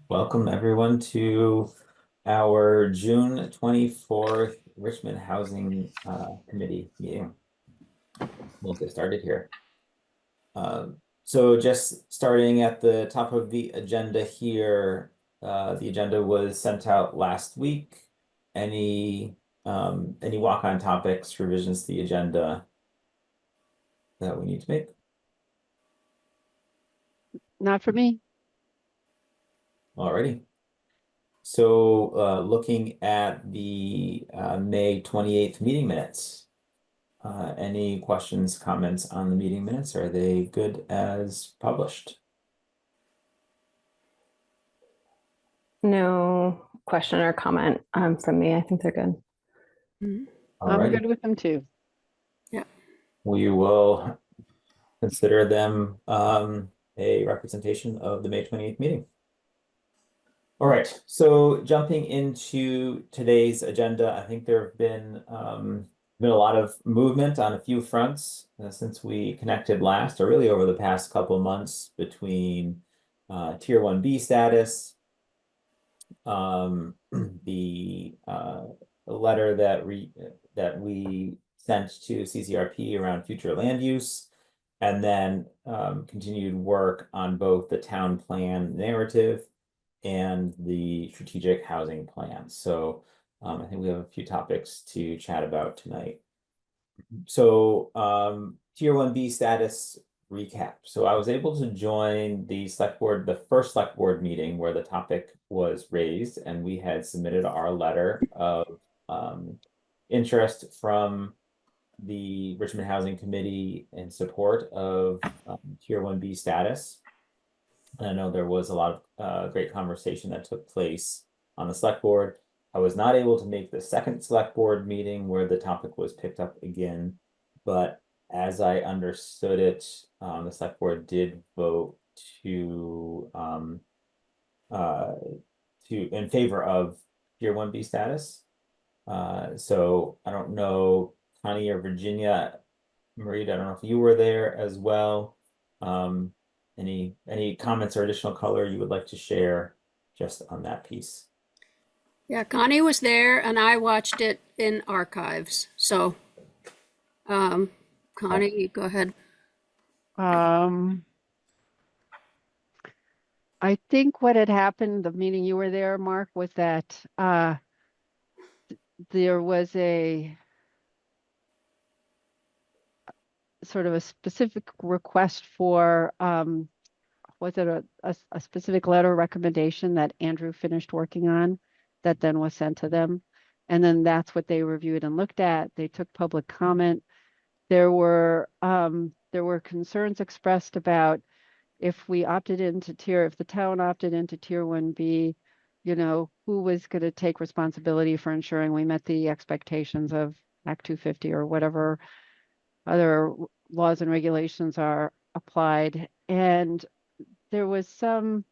Welcome everyone to our June 24th Richmond Housing Committee meeting. We'll get started here. So just starting at the top of the agenda here, the agenda was sent out last week. Any walk-on topics, revisions to the agenda that we need to make? Not for me. Alrighty. So looking at the May 28th meeting minutes, any questions, comments on the meeting minutes? Are they good as published? No question or comment from me. I think they're good. I'm Alrighty. good with them too. We will consider them a representation of the May 28th meeting. All right, so jumping into today's agenda, I think there have been a lot of movement on a few fronts since we connected last, or really over the past couple of months, between Tier 1B status, the letter that we sent to CCRP around future land use, and then continued work on both the town plan narrative and the strategic housing plan. So I think we have a few topics to chat about tonight. So Tier 1B status recap. So I was able to join the first select board meeting where the topic was raised, and we had submitted our letter of interest from the Richmond Housing Committee in support of Tier 1B status. And I know there was a lot of great conversation that took place on the select board. I was not able to make the second select board meeting where the topic was picked up again, but as I understood it, the select board did vote to in favor of Tier 1B status. So I don't know, Connie or Virginia, Marita, I don't know if you were there as well. Any comments or additional color you would like to share just on that piece? Yeah, Connie was there and I watched it in archives. So, Connie, go ahead. I think what had happened, the meeting you were there, Mark, was that there was a sort of a specific request for, was it a specific letter of recommendation that Andrew finished working on that then was sent to them? And then that's what they reviewed and looked at. They took public comment. There were concerns expressed about if the town opted into Tier 1B, who was going to take responsibility for ensuring we met the expectations of Act 250 or whatever other laws and regulations are applied. And there was some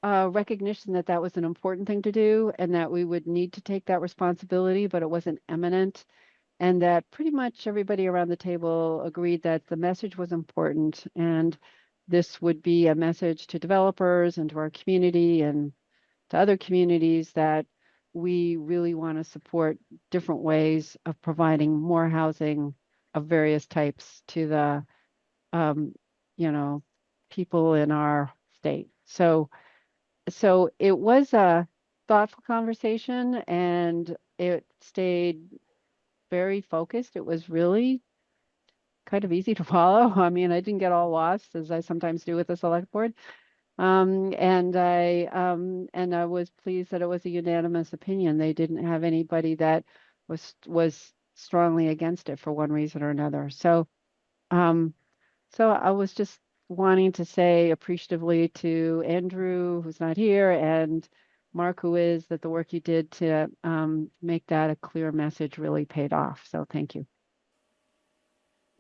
recognition that that was an important thing to do and that we would need to take that responsibility, but it wasn't imminent. And that pretty much everybody around the table agreed that the message was important, and this would be a message to developers and to our community and to other communities that we really want to support different ways of providing more housing of various types to the people in our state. So it was a thoughtful conversation and it stayed very focused. It was really kind of easy to follow. I mean, I didn't get all lost as I sometimes do with the select board. And I was pleased that it was a unanimous opinion. They didn't have anybody that was strongly against it for one reason or another. So I was just wanting to say appreciatively to Andrew, who's not here, and Mark, who is, that the work you did to make that a clear message really paid off. So thank you.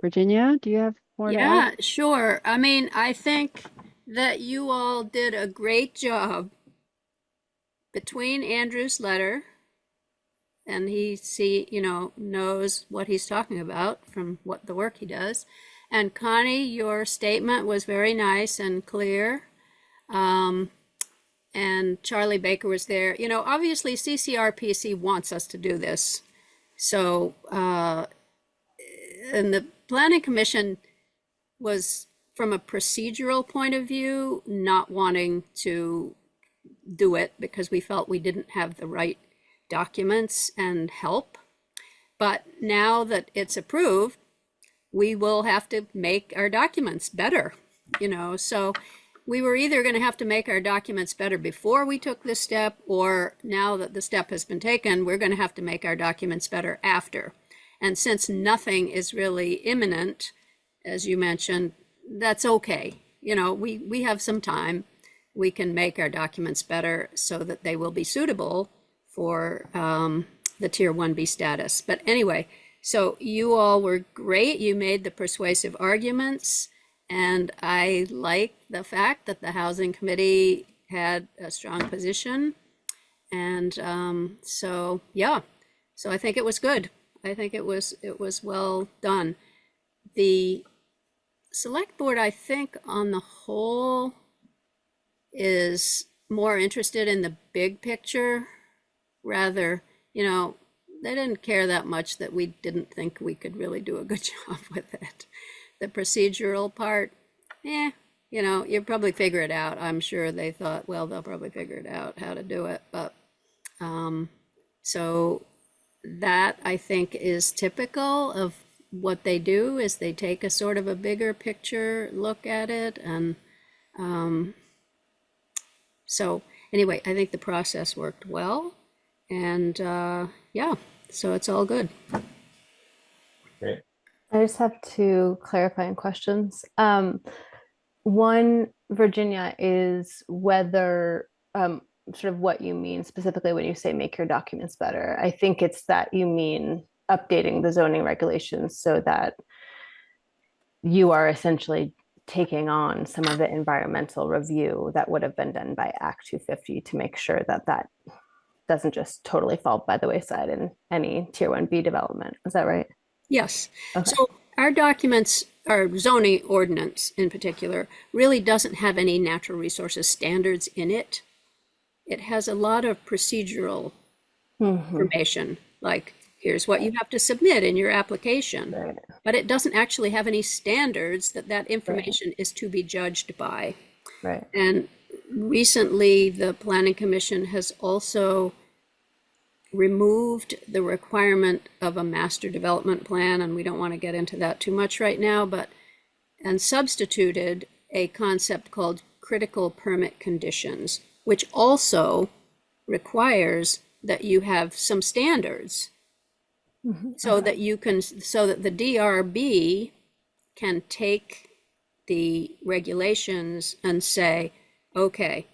Virginia, do you have more to add? Yeah, sure. I mean, I think that you all did a great job between Andrew's letter, and he knows what he's talking about from what the work he does. And Connie, your statement was very nice and clear. and Charlie Baker was there. You know, obviously CCRPC wants us to do this. So, and the Planning Commission was, from a procedural point of view, not wanting to do it because we felt we didn't have the right documents and help. But now that it's approved, we will have to make our documents better, you know. So we were either going to have to make our documents better before we took this step, or now that the step has been taken, we're going to have to make our documents better after. And since nothing is really imminent, as you mentioned, that's okay. You know, we have some time. We can make our documents better so that they will be suitable for the Tier 1B status. But anyway, so you all were great. You made the persuasive arguments. And I like the fact that the Housing Committee had a strong position. And so, yeah, so I think it was good. I think it was well done. The Select Board, I think, on the whole, is more interested in the big picture. Rather, you know, they didn't care that much that we didn't think we could really do a good job with it. The procedural part, you know, you'll probably figure it out. I'm sure they thought, well, they'll probably figure it out how to do it. But so that, I think, is typical of what they do, is they take a sort of a bigger picture look at it. And so anyway, I think the process worked well. And yeah, so it's all good. Great. I just have two clarifying questions. One, Virginia, is whether sort of what you mean specifically when you say make your documents better. I think it's that you mean updating the zoning regulations so that you are essentially taking on some of the environmental review that would have been done by Act 250 to make sure that that doesn't just totally fall by the wayside in any Tier 1B development. Is that right? Yes. Okay. So our documents, our zoning ordinance in particular, really doesn't have any natural resources standards in it. It has a lot of procedural information, like here's what you have to submit in your application. Right. But it doesn't actually have any standards that information is to be judged by. Right. And recently, the Planning Commission has also removed the requirement of a master development plan, and we don't want to get into that too much right now, and substituted a concept called critical permit conditions, which also requires that you have some standards so that you can, so that the DRB can take the regulations and say, okay,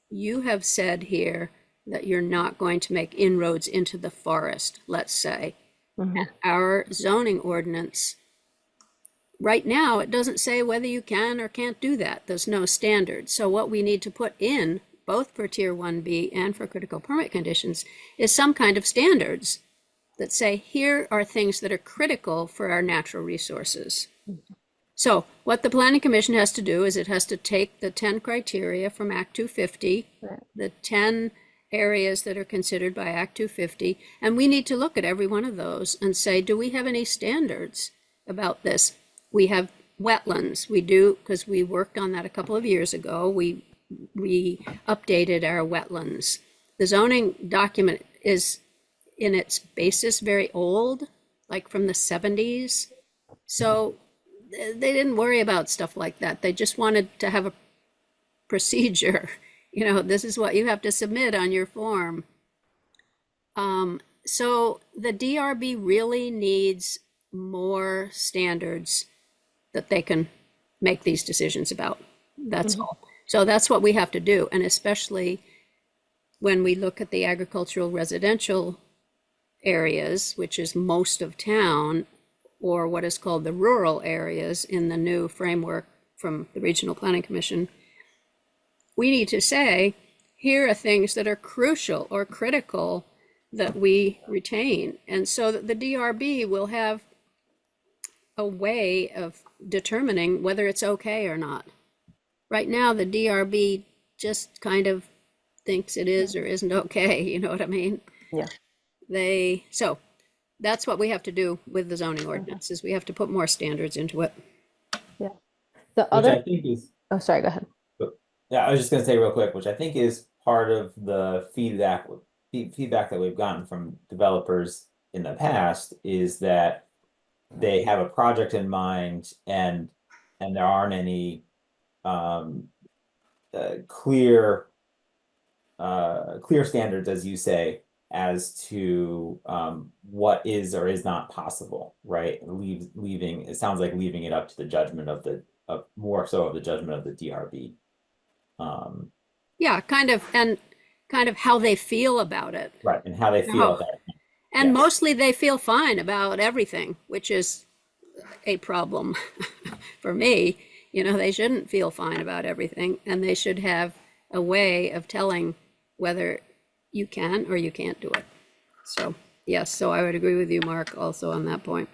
you have said here that you're not going to make inroads into the forest, let's say. And our zoning ordinance, right now, it doesn't say whether you can or can't do that. There's no standard. So what we need to put in, both for Tier 1B and for critical permit conditions, is some kind of standards that say, here are things that are critical for our natural resources. So what the Planning Commission has to do is it has to take the 10 criteria from Act 250, the 10 areas that are considered by Act 250, and we need to look at every one of those and say, do we have any standards about this? We have wetlands. We do, because we worked on that a couple of years ago. We updated our wetlands. The zoning document is in its basis very old, like from the 70s. So they didn't worry about stuff like that. They just wanted to have a procedure. You know, this is what you have to submit on your form. So the DRB really needs more standards that they can make these decisions about. That's all. So that's what we have to do. And especially when we look at the agricultural residential areas, which is most of town, or what is called the rural areas in the new framework from the Regional Planning Commission, we need to say, here are things that are crucial or critical that we retain. And so that the DRB will have a way of determining whether it's okay or not. Right now, the DRB just kind of thinks it is or isn't okay, you know what I mean? Yeah. So that's what we have to do with the zoning ordinance, is we have to put more standards into it. Yeah. The Which I other, think is, oh, sorry, go ahead. yeah, I was just gonna say real quick, which I think is part of the feedback that we've gotten from developers in the past is that they have a project in mind and there aren't any clear standards, as you say, as to what is or is not possible, right? Leaving it sounds like leaving it up to the judgment of more so of the judgment of the DRB. Yeah, kind of how they feel about it. Right, and how they feel about it. And Yes. mostly they feel fine about everything, which is a problem for me. You know, they shouldn't feel fine about everything, and they should have a way of telling whether you can or you can't do it. So, yes, so I would agree with you, Mark, also on that point.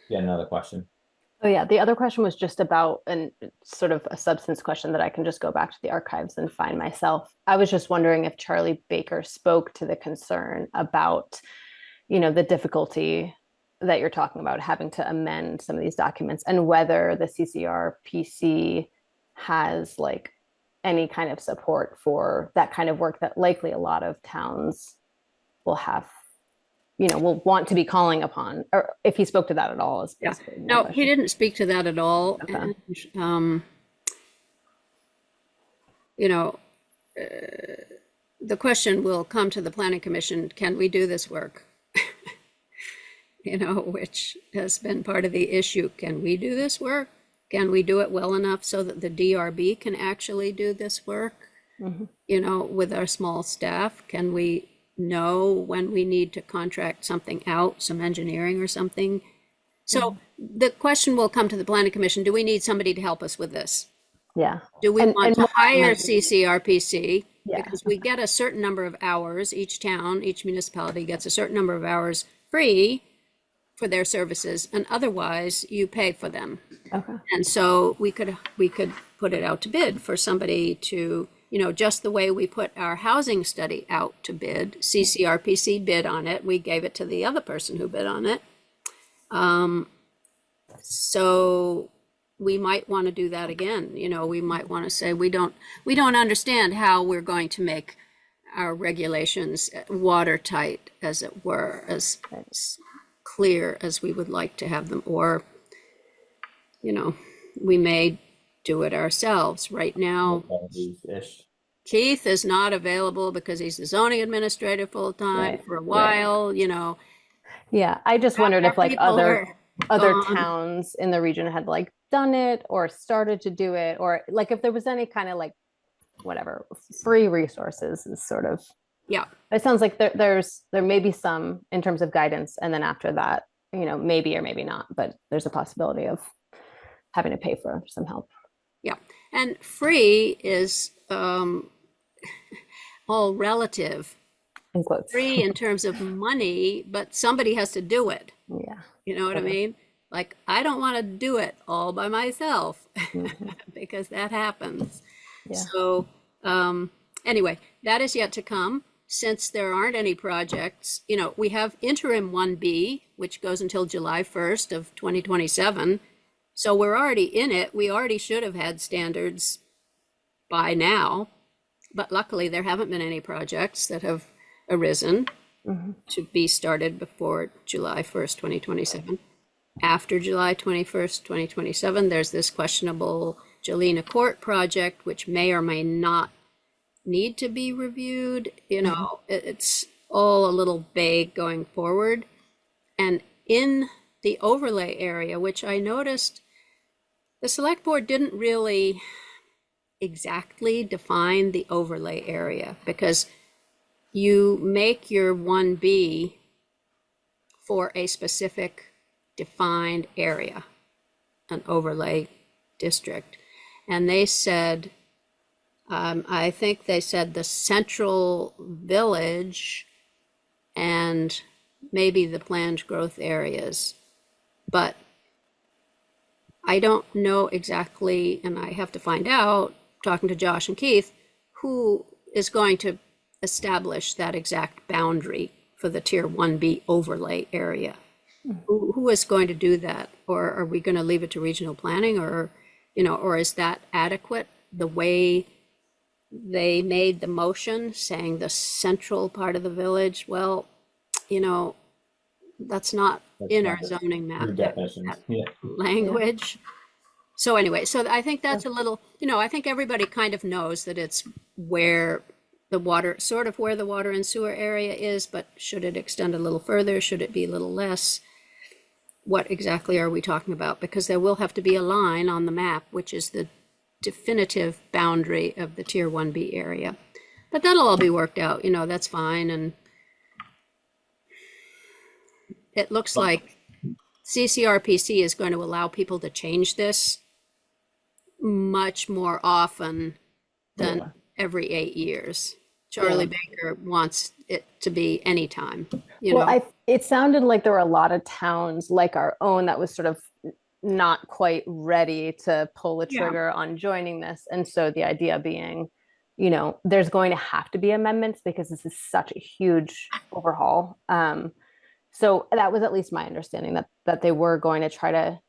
Yeah, another question. Oh yeah, the other question was just about, and it's sort of a substance question that I can just go back to the archives and find myself. I was just wondering if Charlie Baker spoke to the concern about, you know, the difficulty that you're talking about having to amend some of these documents, and whether the CCRPC has like any kind of support for that kind of work that likely a lot of towns will have, you know, will want to be calling upon, or if he spoke to that at all. Is Yeah. basically my No, question. he didn't speak to that at all. Okay. And, you know, the question will come to the Planning Commission, can we do this work? You know, which has been part of the issue. Can we do this work? Can we do it well enough so that the DRB can actually do this work? Mhm. You know, with our small staff, can we know when we need to contract something out, some engineering or something? So the question will come to the Planning Commission, do we need somebody to help us with this? Yeah. Do we want to more hire like- CCRPC? Yeah. Because we get a certain number of hours, each town, each municipality gets a certain number of hours free for their services, and otherwise you pay for them. Okay. And so we could put it out to bid for somebody to, you know, just the way we put our housing study out to bid, CCRPC bid on it, we gave it to the other person who bid on it. So we might want to do that again. You know, we might want to say, we don't understand how we're going to make our regulations watertight, as it were, as clear as we would like to have them, or, you know, we may do it ourselves. Right now, Ish. Keith is not available because he's the zoning administrator full-time Right, for a while, you know. Yeah, I just wondered if like People other gone. towns in the region had like done it or started to do it, or like if there was any kind of like whatever free resources is sort of. Yeah. It sounds like there may be some in terms of guidance, and then after that, you know, maybe or maybe not, but there's a possibility of having to pay for some help. Yeah, and free is all relative. In quotes. Free in terms of money, but somebody has to do it. Yeah. You know what I mean? Like, I don't want to do it all by myself because that happens. Yeah. So anyway, that is yet to come. Since there aren't any projects, you know, we have interim 1B, which goes until July 1st of 2027. So we're already in it. We already should have had standards by now, but luckily there haven't been any projects that have arisen to be started before July 1st, 2027. After July 21st, 2027, there's this questionable Jelena Court project, which may or may not need to be reviewed. You know, it's all a little vague going forward. And in the overlay area, which I noticed the select board didn't really exactly define the overlay area, because you make your 1B for a specific defined area, an overlay district. And they said, I think they said the central village and maybe the planned growth areas. But I don't know exactly, and I have to find out talking to Josh and Keith, who is going to establish that exact boundary for the Tier 1B overlay area? Who is going to do that? Or are we going to leave it to regional planning, or, or is that adequate? The way they made the motion saying the central part of the village, well, that's not in our zoning map, Through definitions. that Yeah. language. So anyway, so I think that's a little, I think everybody kind of knows that it's where the water, sort of where the water and sewer area is, but should it extend a little further? Should it be a little less? What exactly are we talking about? Because there will have to be a line on the map, which is the definitive boundary of the Tier 1B area. But that'll all be worked out, that's fine. And it looks like CCRPC is going to allow people to change this much more often than every 8 years. Charlie Baker wants it to be anytime, It sounded like there were a lot of towns like our own that was sort of not quite ready to pull the trigger on joining this. And so the idea being, there's going to have to be amendments because this is such a huge overhaul. So that was at least my understanding, that they were going to try to,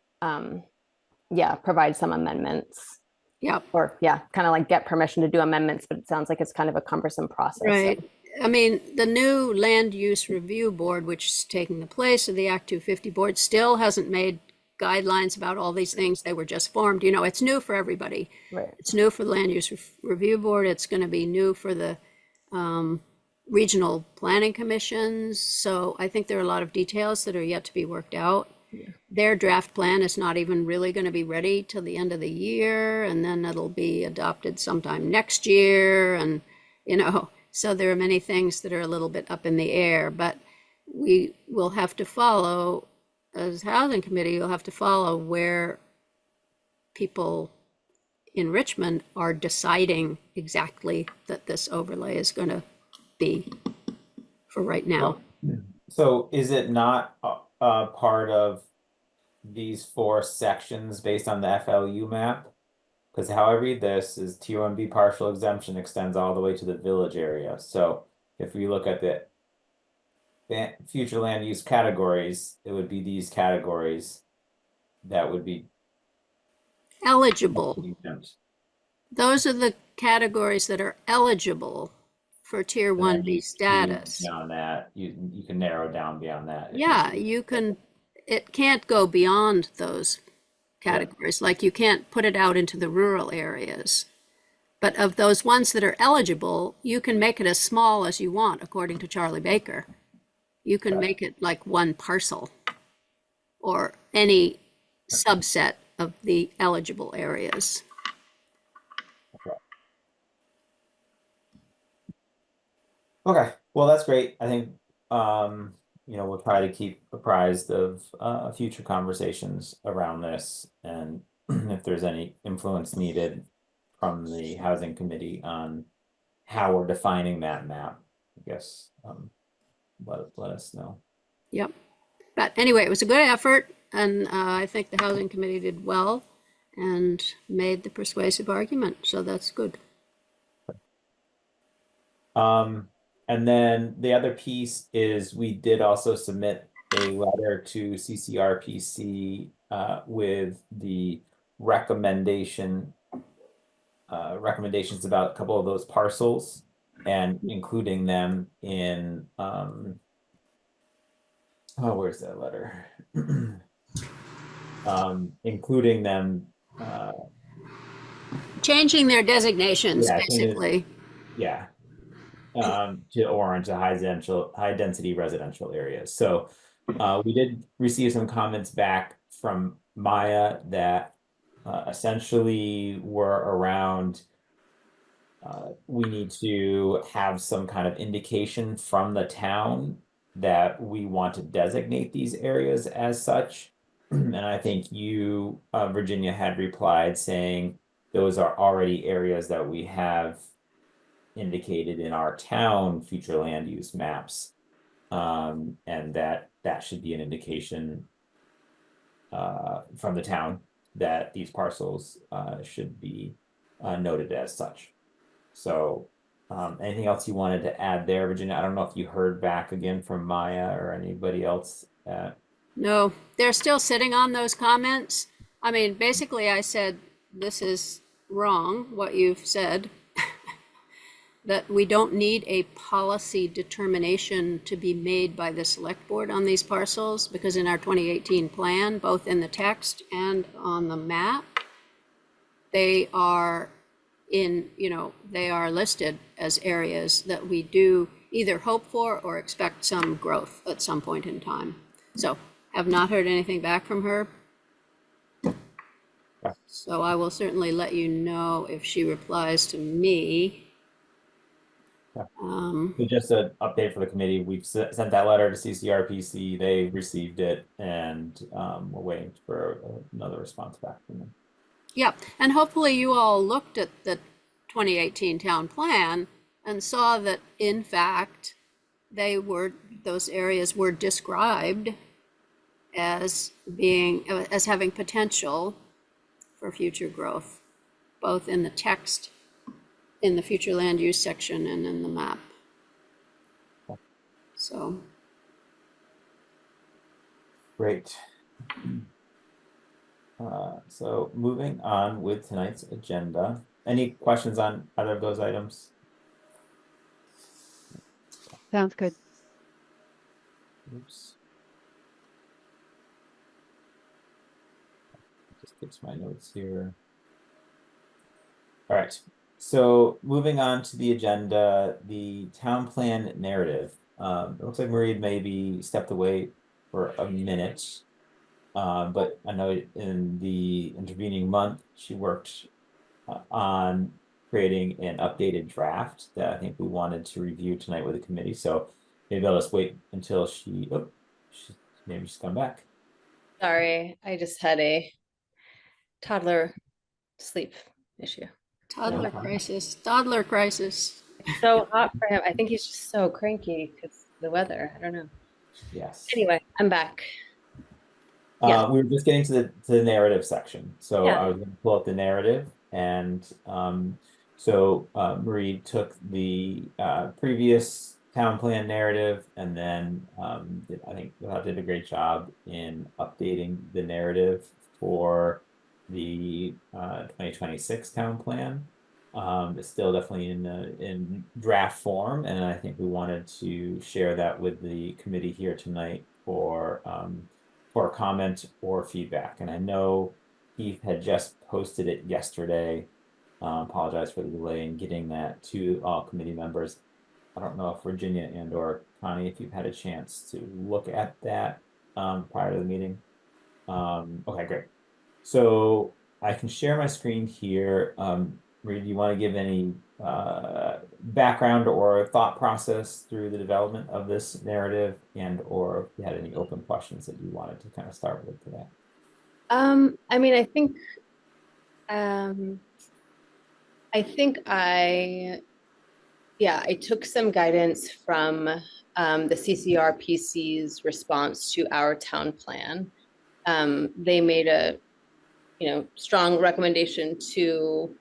provide some amendments. Yeah. Or kind of like get permission to do amendments, but it sounds like it's kind of a cumbersome process. Right. I mean, the new Land Use Review Board, which is taking the place of the Act 250 Board, still hasn't made guidelines about all these things. They were just formed. It's new for everybody. Right. It's new for the Land Use Review Board. It's going to be new for the regional planning commissions. So I think there are a lot of details that are yet to be worked out. Yeah. Their draft plan is not even really going to be ready till the end of the year, and then it'll be adopted sometime next year. And, so there are many things that are a little bit up in the air, but we will have to follow, as Housing Committee, you'll have to follow where people in Richmond are deciding exactly that this overlay is going to be for right now. So is it not part of these 4 sections based on the FLU map? Because how I read this is Tier 1B partial exemption extends all the way to the village area. So if we look at the future land use categories, it would be these categories that would be eligible. exempt. Those are the categories that are eligible for Tier 1B status. Beyond that, you can narrow down beyond that. Yeah, you can. It can't go beyond those categories. Like you can't put it out into the rural areas. But of those ones that are eligible, you can make it as small as you want, according to Charlie Baker. You can make it like one parcel or any subset of the eligible areas. Okay, well, that's great. I think, we'll try to keep apprised of future conversations around this, and if there's any influence needed from the Housing Committee on how we're defining that map, I guess, let us know. Yep. But anyway, it was a good effort, and I think the Housing Committee did well and made the persuasive argument, so that's good. And then the other piece is we did also submit a letter to CCRPC with the recommendations about a couple of those parcels and including them in where's that letter? Including them changing their designations, basically. Yeah. To orange, to high density residential areas. So we did receive some comments back from Maya that essentially were around we need to have some kind of indication from the town that we want to designate these areas as such. And I think you, Virginia, had replied saying those are already areas that we have indicated in our town future land use maps, and that should be an indication from the town that these parcels should be noted as such. So, anything else you wanted to add there, Virginia? I don't know if you heard back again from Maya or anybody else. No, they're still sitting on those comments. I mean, basically I said, this is wrong, what you've said. That we don't need a policy determination to be made by the select board on these parcels, because in our 2018 plan, both in the text and on the map, they are they are listed as areas that we do either hope for or expect some growth at some point in time. So have not heard anything back from her. Yeah. So I will certainly let you know if she replies to me. Yeah. So just an update for the committee. We've sent that letter to CCRPC. They received it, and we're waiting for another response back from them. Yeah, and hopefully you all looked at the 2018 town plan and saw that in fact those areas were described as having potential for future growth, both in the text, in the future land use section, and in the map. So Great. So moving on with tonight's agenda. Any questions on either of those items? Sounds good. Oops. Just fix my notes here. All right. So moving on to the agenda, the town plan narrative. It looks like Marie maybe stepped away for a minute. But I know in the intervening month, she worked on creating an updated draft that I think we wanted to review tonight with the committee. So maybe I'll just wait until maybe she's come back. Sorry, I just had a toddler sleep issue. toddler crisis. It's so hot for him. I think he's just so cranky because the weather. I don't know. Yes. Anyway, I'm back. Yeah. We were just getting to the narrative section. So Yeah. I was going to pull up the narrative, and so Marie took the previous town plan narrative, and then I think did a great job in updating the narrative for the 2026 town plan. It's still definitely in draft form, and I think we wanted to share that with the committee here tonight for comment or feedback. And I know Keith had just posted it yesterday. Apologize for the delay in getting that to all committee members. I don't know if Virginia and or Connie, if you've had a chance to look at that prior to the meeting. Okay, great. So I can share my screen here. Marie, do you want to give any background or thought process through the development of this narrative, and or if you had any open questions that you wanted to kind of start with today? I mean, I took some guidance from the CCRPC's response to our town plan. They made a strong recommendation to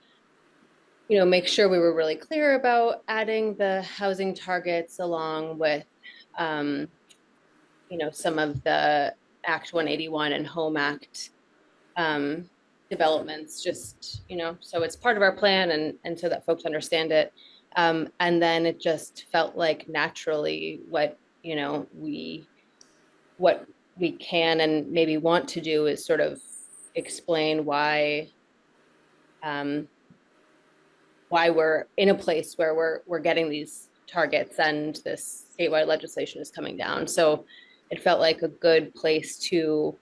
make sure we were really clear about adding the housing targets along with some of the Act 181 and Home Act developments, just so it's part of our plan and so that folks understand it. And then it just felt like naturally what we can and maybe want to do is sort of explain why we're in a place where we're getting these targets and this statewide legislation is coming down. So it felt like a good place to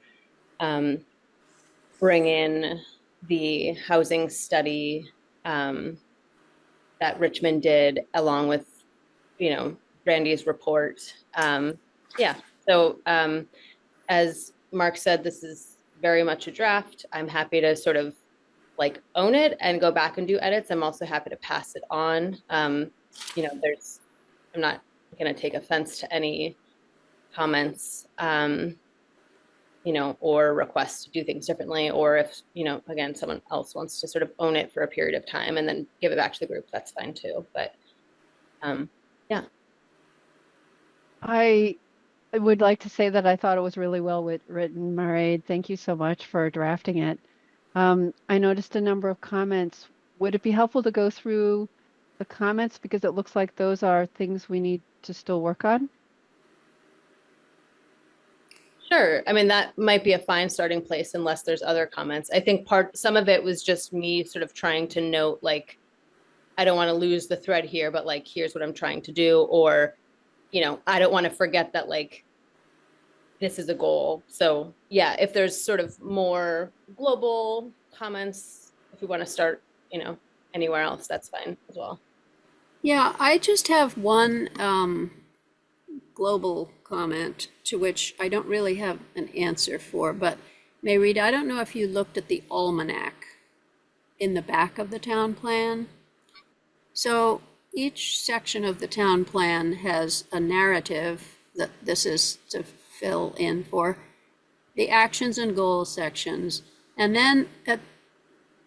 bring in the housing study that Richmond did along with Randy's report. So as Mark said, this is very much a draft. I'm happy to sort of own it and go back and do edits. I'm also happy to pass it on. I'm not going to take offense to any comments. or request to do things differently, or if, again, someone else wants to sort of own it for a period of time and then give it back to the group, that's fine too. But yeah. I would like to say that I thought it was really well written, Mairead. Thank you so much for drafting it. I noticed a number of comments. Would it be helpful to go through the comments, because it looks like those are things we need to still work on? Sure. I mean, that might be a fine starting place unless there's other comments. I think some of it was just me sort of trying to note, like, I don't want to lose the thread here, but like, here's what I'm trying to do. Or, I don't want to forget that, like, this is a goal. So yeah, if there's sort of more global comments, if we want to start, anywhere else, that's fine as well. Yeah, I just have one global comment to which I don't really have an answer for, but Mairead, I don't know if you looked at the almanac in the back of the town plan. So each section of the town plan has a narrative that this is to fill in for the actions and goals sections. And then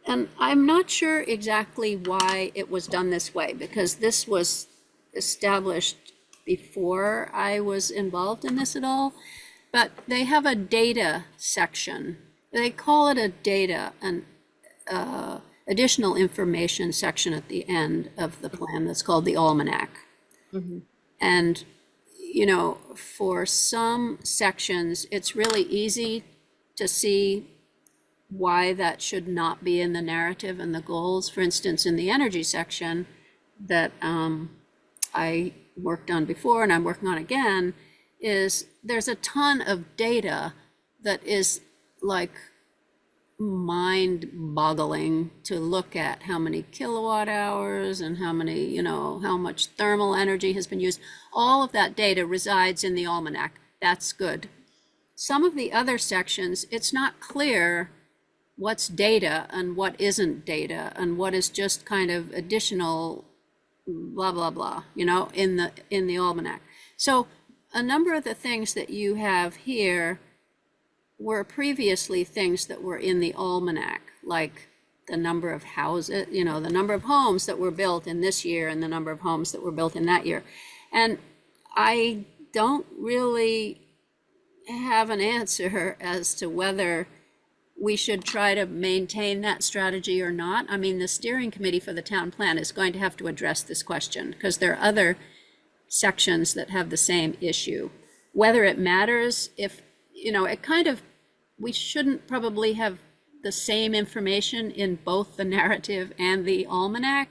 and I'm not sure exactly why it was done this way, because this was established before I was involved in this at all, but they have a data section. They call it a data and additional information section at the end of the plan that's called the almanac. Mm-hmm. And, for some sections, it's really easy to see why that should not be in the narrative and the goals. For instance, in the energy section that I worked on before and I'm working on again, is there's a ton of data that is like mind-boggling to look at, how many kilowatt hours and how many, how much thermal energy has been used. All of that data resides in the almanac. That's good. Some of the other sections, it's not clear what's data and what isn't data and what is just kind of additional blah, blah, blah, in the almanac. So a number of the things that you have here were previously things that were in the almanac, like the number of houses, the number of homes that were built in this year and the number of homes that were built in that year. And I don't really have an answer as to whether we should try to maintain that strategy or not. I mean, the steering committee for the town plan is going to have to address this question, because there are other sections that have the same issue. Whether it matters, if, it kind of, we shouldn't probably have the same information in both the narrative and the almanac.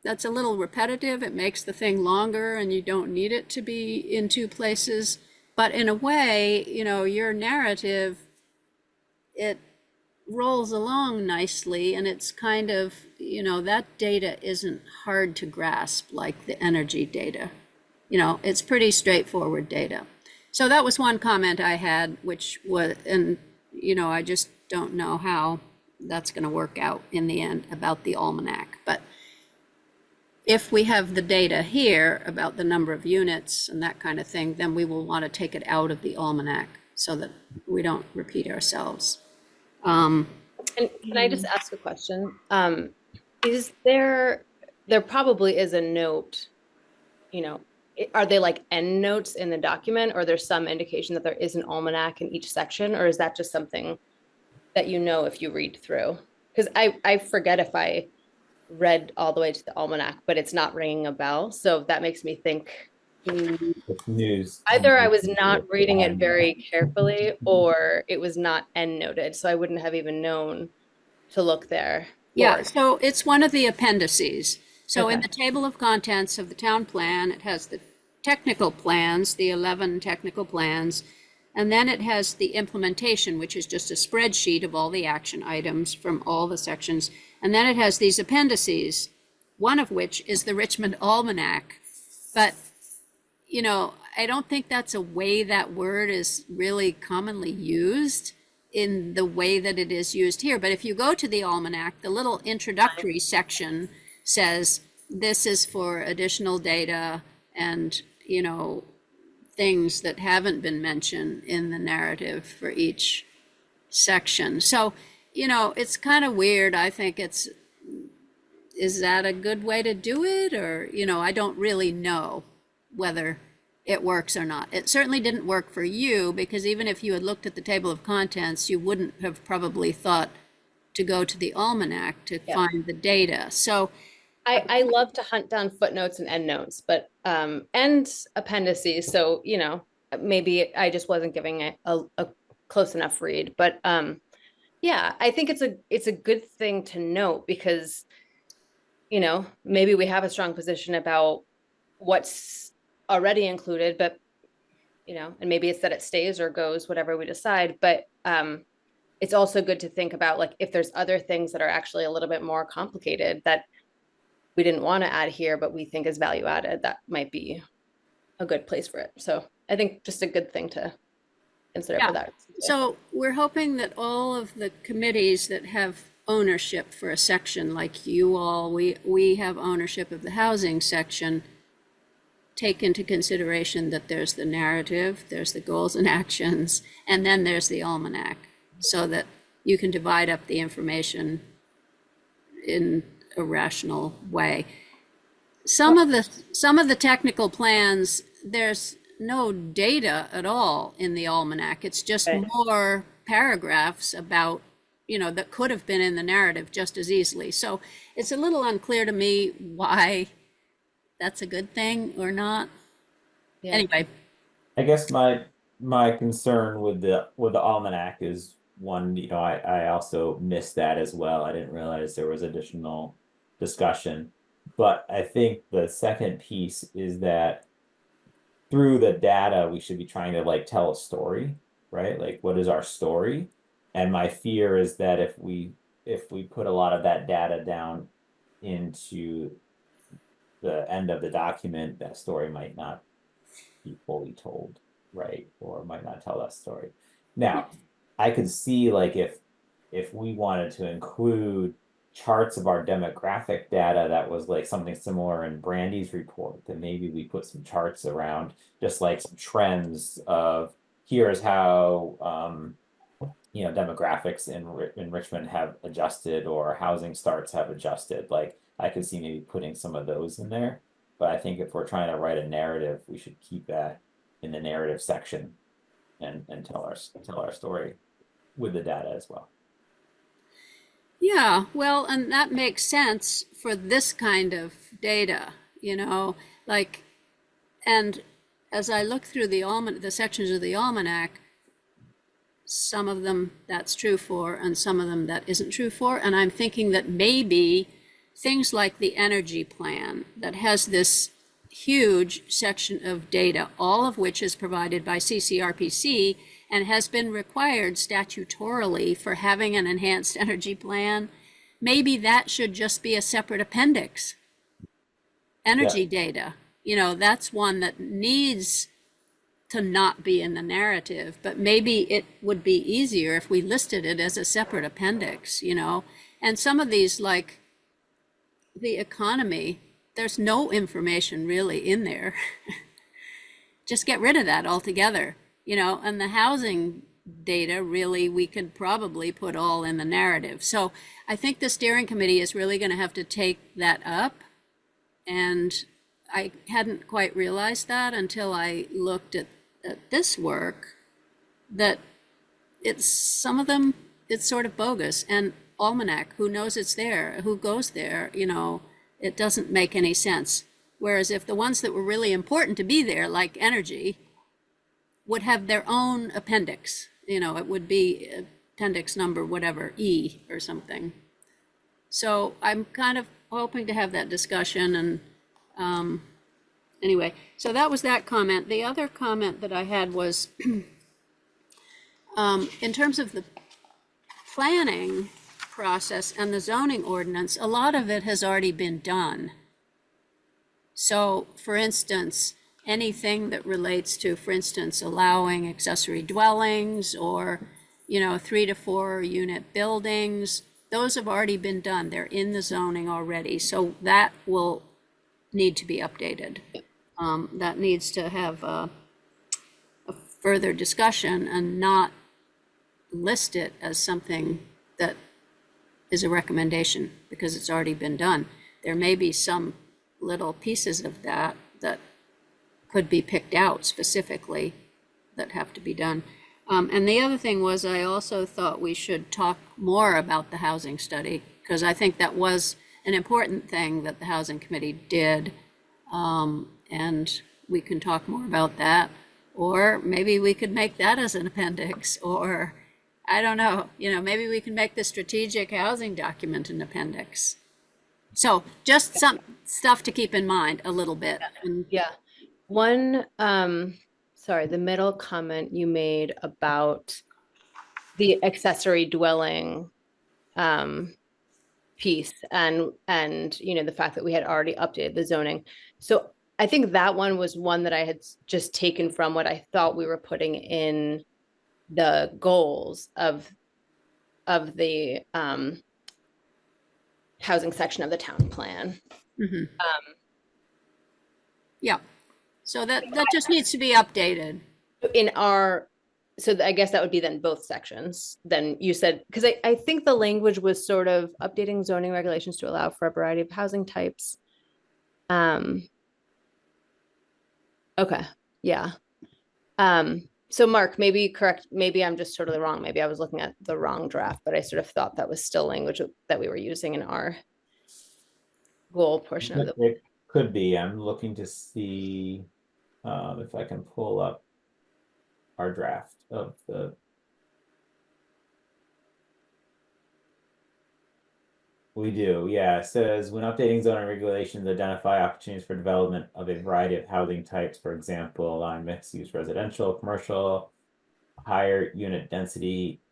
That's a little repetitive. It makes the thing longer and you don't need it to be in two places. But in a way, your narrative, it rolls along nicely, and it's kind of, that data isn't hard to grasp like the energy data. It's pretty straightforward data. So that was one comment I had, which was, and I just don't know how that's going to work out in the end about the almanac. But if we have the data here about the number of units and that kind of thing, then we will want to take it out of the almanac so that we don't repeat ourselves. And can I just ask a question? Is there probably is a note, are they like end notes in the document, or there's some indication that there is an almanac in each section, or is that just something that if you read through? Because I forget if I read all the way to the almanac, but it's not ringing a bell. So that makes me think It's news. either I was not reading it very carefully, or it was not end noted. So I wouldn't have even known to look there. Yeah, so it's one of the appendices. So Okay. in the table of contents of the town plan, it has the technical plans, the 11 technical plans, and then it has the implementation, which is just a spreadsheet of all the action items from all the sections. And then it has these appendices, one of which is the Richmond Almanac. But, I don't think that's a way that word is really commonly used in the way that it is used here. But if you go to the almanac, the little introductory section says, this is for additional data and, things that haven't been mentioned in the narrative for each section. So, you know, it's kind of weird. I think is that a good way to do it? Or, you know, I don't really know whether it works or not. It certainly didn't work for you, because even if you had looked at the table of contents, you wouldn't have probably thought to go to the almanac to find the data. So I love to hunt down footnotes and endnotes, but and appendices. So, you know, maybe I just wasn't giving it a close enough read. But yeah, I think it's a good thing to note, because, you know, maybe we have a strong position about what's already included, but, you know, and maybe it's that it stays or goes, whatever we decide. But it's also good to think about, like, if there's other things that are actually a little bit more complicated that we didn't want to add here, but we think is value added, that might be a good place for it. So I think just a good thing to consider for that. So we're hoping that all of the committees that have ownership for a section, like you all, we have ownership of the housing section, take into consideration that there's the narrative, there's the goals and actions, and then there's the almanac, so that you can divide up the information in a rational way. Some of the technical plans, there's no data at all in the almanac. It's just more paragraphs about, you know, that could have been in the narrative just as easily. So it's a little unclear to me why that's a good thing or not. Yeah. Anyway, I guess my concern with the almanac is one, you know, I also missed that as well. I didn't realize there was additional discussion. But I think the second piece is that through the data, we should be trying to like tell a story, right? Like, what is our story? And my fear is that if we put a lot of that data down into the end of the document, that story might not be fully told, right? Or might not tell that story. Now, I could see, like, if we wanted to include charts of our demographic data that was like something similar in Brandy's report, then maybe we put some charts around, just like some trends of here's how you know, demographics in Richmond have adjusted, or housing starts have adjusted. Like, I could see maybe putting some of those in there. But I think if we're trying to write a narrative, we should keep that in the narrative section and tell our story with the data as well. yeah, well, and that makes sense for this kind of data, you know, like, and as I look through the sections of the almanac, some of them that's true for, and some of them that isn't true for. And I'm thinking that maybe things like the energy plan that has this huge section of data, all of which is provided by CCRPC and has been required statutorily for having an enhanced energy plan, maybe that should just be a separate appendix. Energy data, you know, that's one that needs to not be in the narrative, but maybe it would be easier if we listed it as a separate appendix, you know. And some of these, like the economy, there's no information really in there. Just get rid of that altogether, you know. And the housing data, really, we could probably put all in the narrative. So I think the steering committee is really going to have to take that up. And I hadn't quite realized that until I looked at this work, that it's, some of them, it's sort of bogus. And almanac, who knows it's there, who goes there, you know, it doesn't make any sense. Whereas if the ones that were really important to be there, like energy, would have their own appendix, you know, it would be appendix number whatever, E or something. So I'm kind of hoping to have that discussion. And anyway, so that was that comment. The other comment that I had was in terms of the planning process and the zoning ordinance, a lot of it has already been done. So, for instance, anything that relates to, for instance, allowing accessory dwellings or, you know, 3 to 4 unit buildings, those have already been done. They're in the zoning already. So that will need to be updated. That needs to have further discussion and not list it as something that is a recommendation because it's already been done. There may be some little pieces of that that could be picked out specifically that have to be done. And the other thing was, I also thought we should talk more about the housing study, because I think that was an important thing that the housing committee did. And we can talk more about that, or maybe we could make that as an appendix, or I don't know, maybe we can make the strategic housing document an appendix. So just some stuff to keep in mind a little bit. And Yeah. One, sorry, the middle comment you made about the accessory dwelling piece and the fact that we had already updated the zoning. So I think that one was one that I had just taken from what I thought we were putting in the goals of the housing section of the town plan. mhm. Yeah, so that just needs to be updated. So I guess that would be then both sections. Then you said, because I think the language was sort of updating zoning regulations to allow for a variety of housing types. Okay, yeah. So Mark, maybe I'm just totally wrong. Maybe I was looking at the wrong draft, but I sort of thought that was still language that we were using in our goal portion of the. It could be. I'm looking to see if I can pull up our draft of the. We do, yeah. It says when updating zoning regulations, identify opportunities for development of a variety of housing types, for example, allowing mixed-use residential, commercial, higher unit density,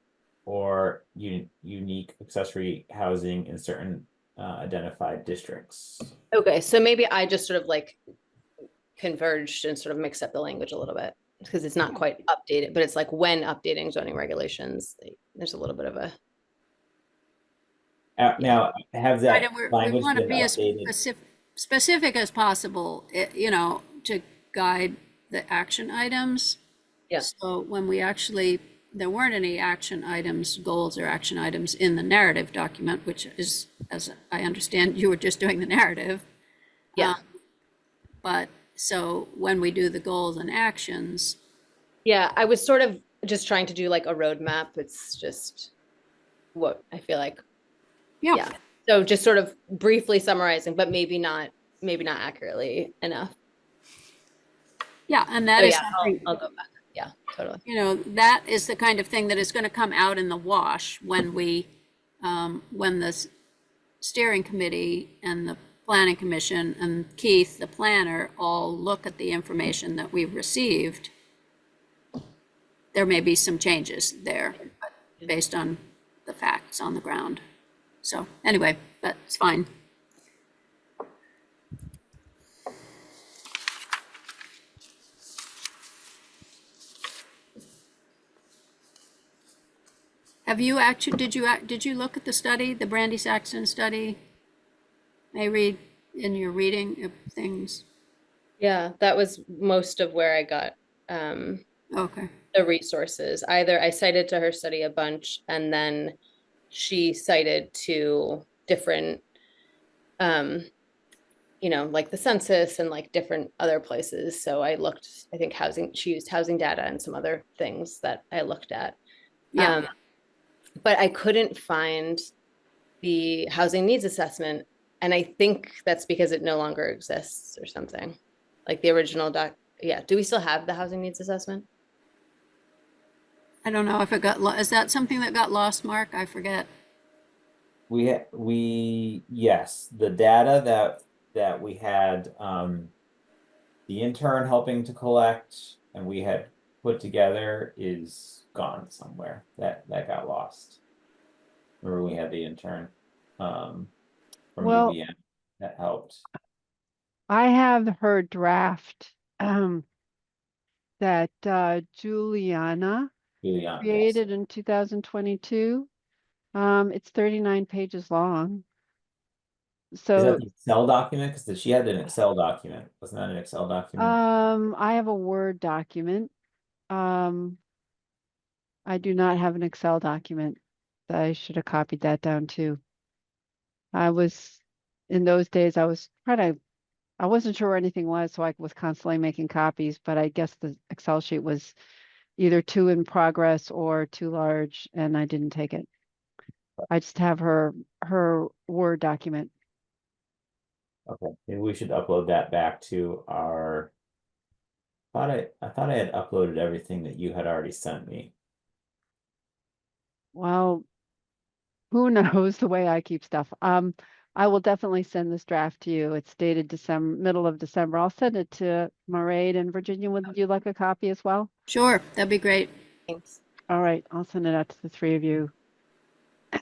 or unique accessory housing in certain identified districts. Okay, so maybe I just sort of like converged and sort of mixed up the language a little bit because it's not quite updated, but it's like when updating zoning regulations, there's a little bit of a. Now, has that Right, we language want to been be as updated? specific as possible, to guide the action items. Yeah. So when there weren't any action items, goals or action items in the narrative document, which is, as I understand, you were just doing the narrative. Yeah. But so when we do the goals and actions. Yeah, I was sort of just trying to do like a roadmap. It's just what I feel like. Yeah. So just sort of briefly summarizing, but maybe not accurately enough. Yeah, and that is something. I'll go back. Yeah, totally. That is the kind of thing that is going to come out in the wash when when the steering committee and the planning commission and Keith, the planner, all look at the information that we've received. There may be some changes there based on the facts on the ground. So anyway, that's fine. Did you look at the study, the Brandy Saxon study? I read in your reading of things. Yeah, that was most of where I got Okay. the resources. Either I cited to her study a bunch and then she cited to different like the census and like different other places. So I looked, I think she used housing data and some other things that I looked at. Yeah. But I couldn't find the housing needs assessment. And I think that's because it no longer exists or something. Like the original doc. Yeah. Do we still have the housing needs assessment? I don't know if it got is that something that got lost, Mark? I forget. Yes, the data that we had the intern helping to collect and we had put together is gone somewhere. That got lost. Remember we had the intern from Well, UVM that helped. I have her draft that Juliana Yes. created in 2022. It's 39 pages long. Is So that the Excel document? Because she had an Excel document. Wasn't that an Excel document? I have a Word document. I do not have an Excel document. I should have copied that down too. In those days, I wasn't sure where anything was, so I was constantly making copies, but I guess the Excel sheet was either too in progress or too large, and I didn't take it. I just have her Word document. Okay, maybe we should upload that back to our. I thought I had uploaded everything that you had already sent me. Well, who knows the way I keep stuff. I will definitely send this draft to you. It's dated middle of December. I'll send it to Mairead and Virginia. Would you like a copy as well? Sure, that'd be great. Thanks. All right, I'll send it out to the three of you.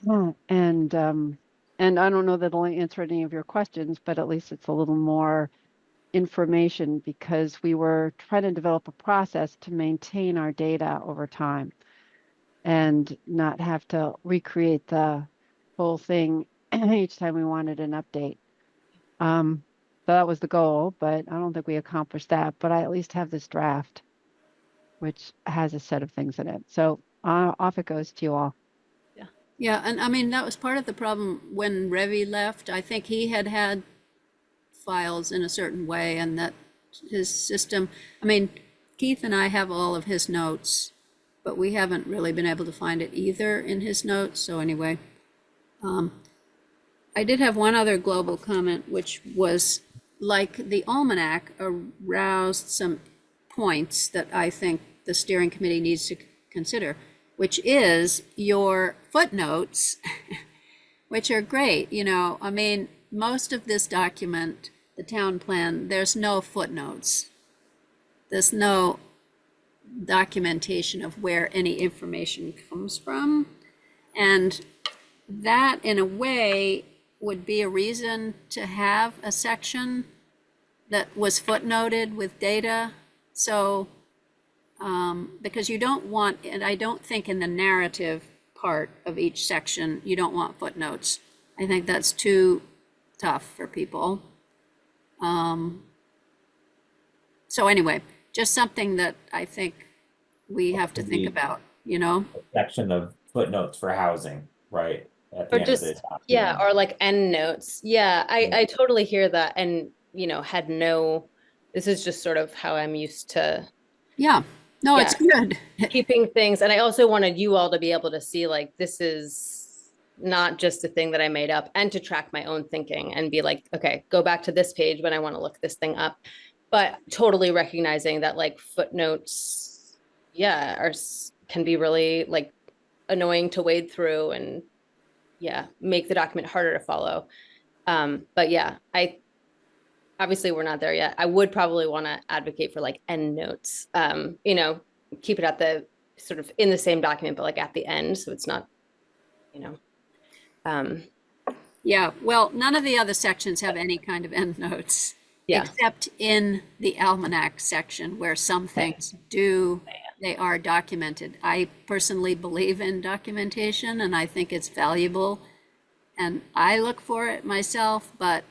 And I don't know that it'll answer any of your questions, but at least it's a little more information because we were trying to develop a process to maintain our data over time and not have to recreate the whole thing each time we wanted an update. So that was the goal, but I don't think we accomplished that. But I at least have this draft, which has a set of things in it. So off it goes to you all. Yeah, and I mean, that was part of the problem when Revi left. I think he had files in a certain way and that his system, I mean, Keith and I have all of his notes, but we haven't really been able to find it either in his notes. So anyway, I did have one other global comment, which was like the almanac aroused some points that I think the steering committee needs to consider, which is your footnotes, which are great. You know, I mean, most of this document, the town plan, there's no footnotes. There's no documentation of where any information comes from. And that, in a way, would be a reason to have a section that was footnoted with data. So, because you don't want, and I don't think in the narrative part of each section, you don't want footnotes. I think that's too tough for people. So anyway, just something that I think we have to think about, you know? A section of footnotes for housing, right? At the Or end of just, the yeah, document. or like end notes. Yeah, I totally hear that. And, you know, this is just sort of how I'm used to Yeah, no, it's good. keeping things. And I also wanted you all to be able to see, like, this is not just a thing that I made up, and to track my own thinking and be like, okay, go back to this page when I want to look this thing up. But totally recognizing that, like, footnotes, yeah, can be really like annoying to wade through and make the document harder to follow. But yeah, obviously we're not there yet. I would probably want to advocate for like end notes, you know, keep it at the sort of in the same document, but like at the end. So it's not, you know. Yeah, well, none of the other sections have any kind of endnotes. Yeah. Except in the almanac section where some things they are documented. I personally believe in documentation and I think it's valuable. And I look for it myself, but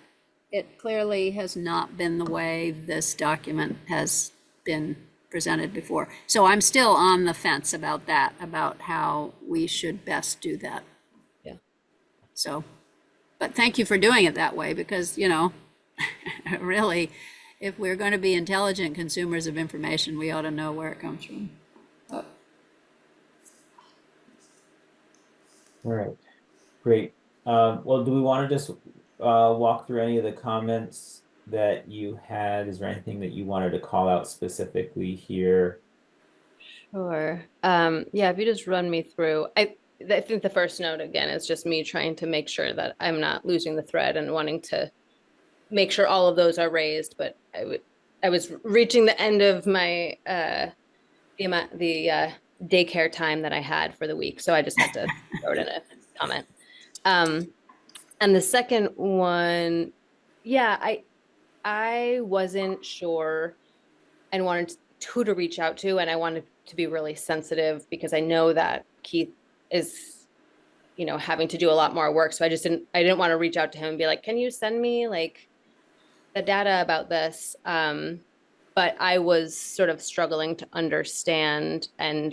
it clearly has not been the way this document has been presented before. So I'm still on the fence about that, about how we should best do that. Yeah. So, but thank you for doing it that way because, you know, really, if we're going to be intelligent consumers of information, we ought to know where it comes from. All right, great. Well, do we want to just walk through any of the comments that you had? Is there anything that you wanted to call out specifically here? Sure. Yeah, if you just run me through, I think the first note again is just me trying to make sure that I'm not losing the thread and wanting to make sure all of those are raised, but I was reaching the end of my the daycare time that I had for the week, so I just had to throw it in a comment. And the second one, yeah, I wasn't sure and wanted who to reach out to, and I wanted to be really sensitive because I know that Keith is, you know, having to do a lot more work, so I didn't want to reach out to him and be like, can you send me like the data about this, but but I was sort of struggling to understand and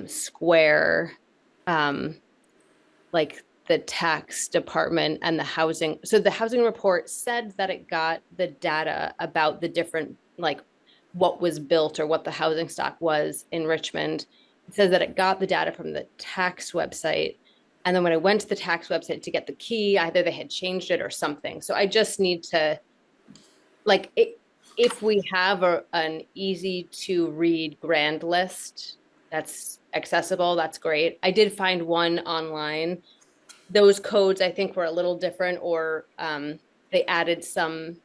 square like the tax department and the housing. So the housing report said that it got the data about the different, like what was built or what the housing stock was in Richmond. It says that it got the data from the tax website. And then when I went to the tax website to get the key, either they had changed it or something. So I just need to, like, if we have an easy to read grand list that's accessible, that's great. I did find one online. Those codes I think were a little different, or they added some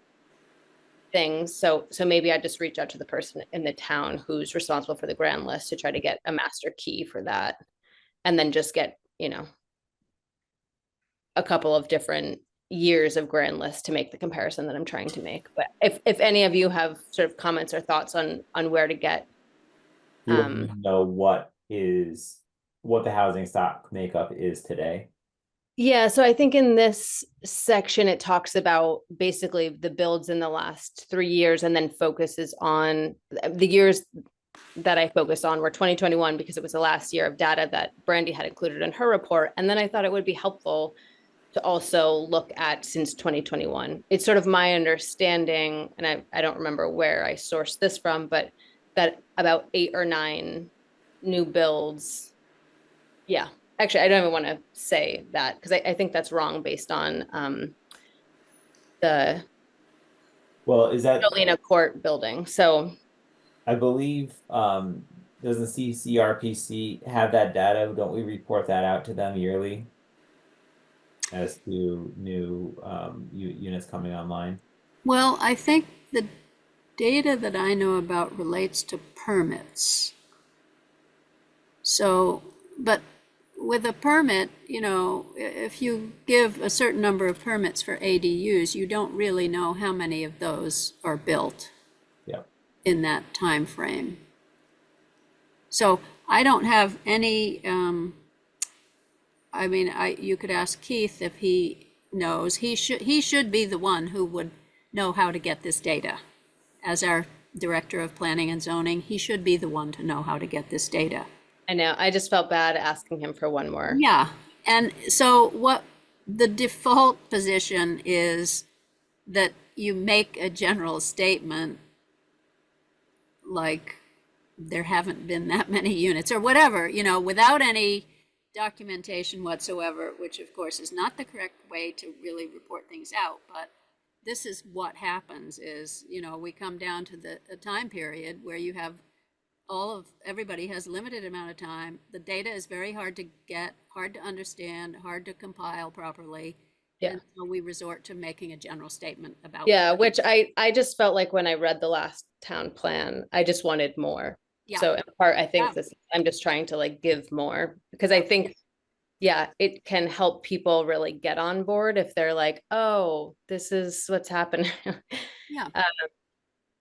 things. So maybe I just reach out to the person in the town who's responsible for the grand list to try to get a master key for that, and then just get, you know, a couple of different years of grand list to make the comparison that I'm trying to make. But if any of you have sort of comments or thoughts on where to get, You don't know what the housing stock makeup is today. yeah, so I think in this section, it talks about basically the builds in the last 3 years, and then focuses on the years that I focused on were 2021, because it was the last year of data that Brandy had included in her report. And then I thought it would be helpful to also look at since 2021. It's sort of my understanding, and I don't remember where I sourced this from, but that about 8 or 9 new builds. Yeah, actually, I don't even want to say that, because I think that's wrong based on the Well, is that Jolena Court building. So I believe doesn't CCRPC have that data? Don't we report that out to them yearly as to new units coming online? Well, I think the data that I know about relates to permits. So, but with a permit, you know, if you give a certain number of permits for ADUs, you don't really know how many of those are built in that time frame. So I don't have any, I mean, you could ask Keith if he knows. He should be the one who would know how to get this data. As our Director of Planning and Zoning, he should be the one to know how to get this data. I know, I just felt bad asking him for one more. Yeah, and so what the default position is that you make a general statement like there haven't been that many units or whatever, you know, without any documentation whatsoever, which of course is not the correct way to really report things out. But this is what happens is, you know, we come down to a time period where you have everybody has a limited amount of time. The data is very hard to get, hard to understand, hard to compile properly. Yeah. And so we resort to making a general statement about. Yeah, which I just felt like when I read the last town plan, I just wanted more. Yeah. So in part, I think I'm just trying to like give more, because I think, yeah, it can help people really get on board if they're like, oh, this is what's happening. Yeah.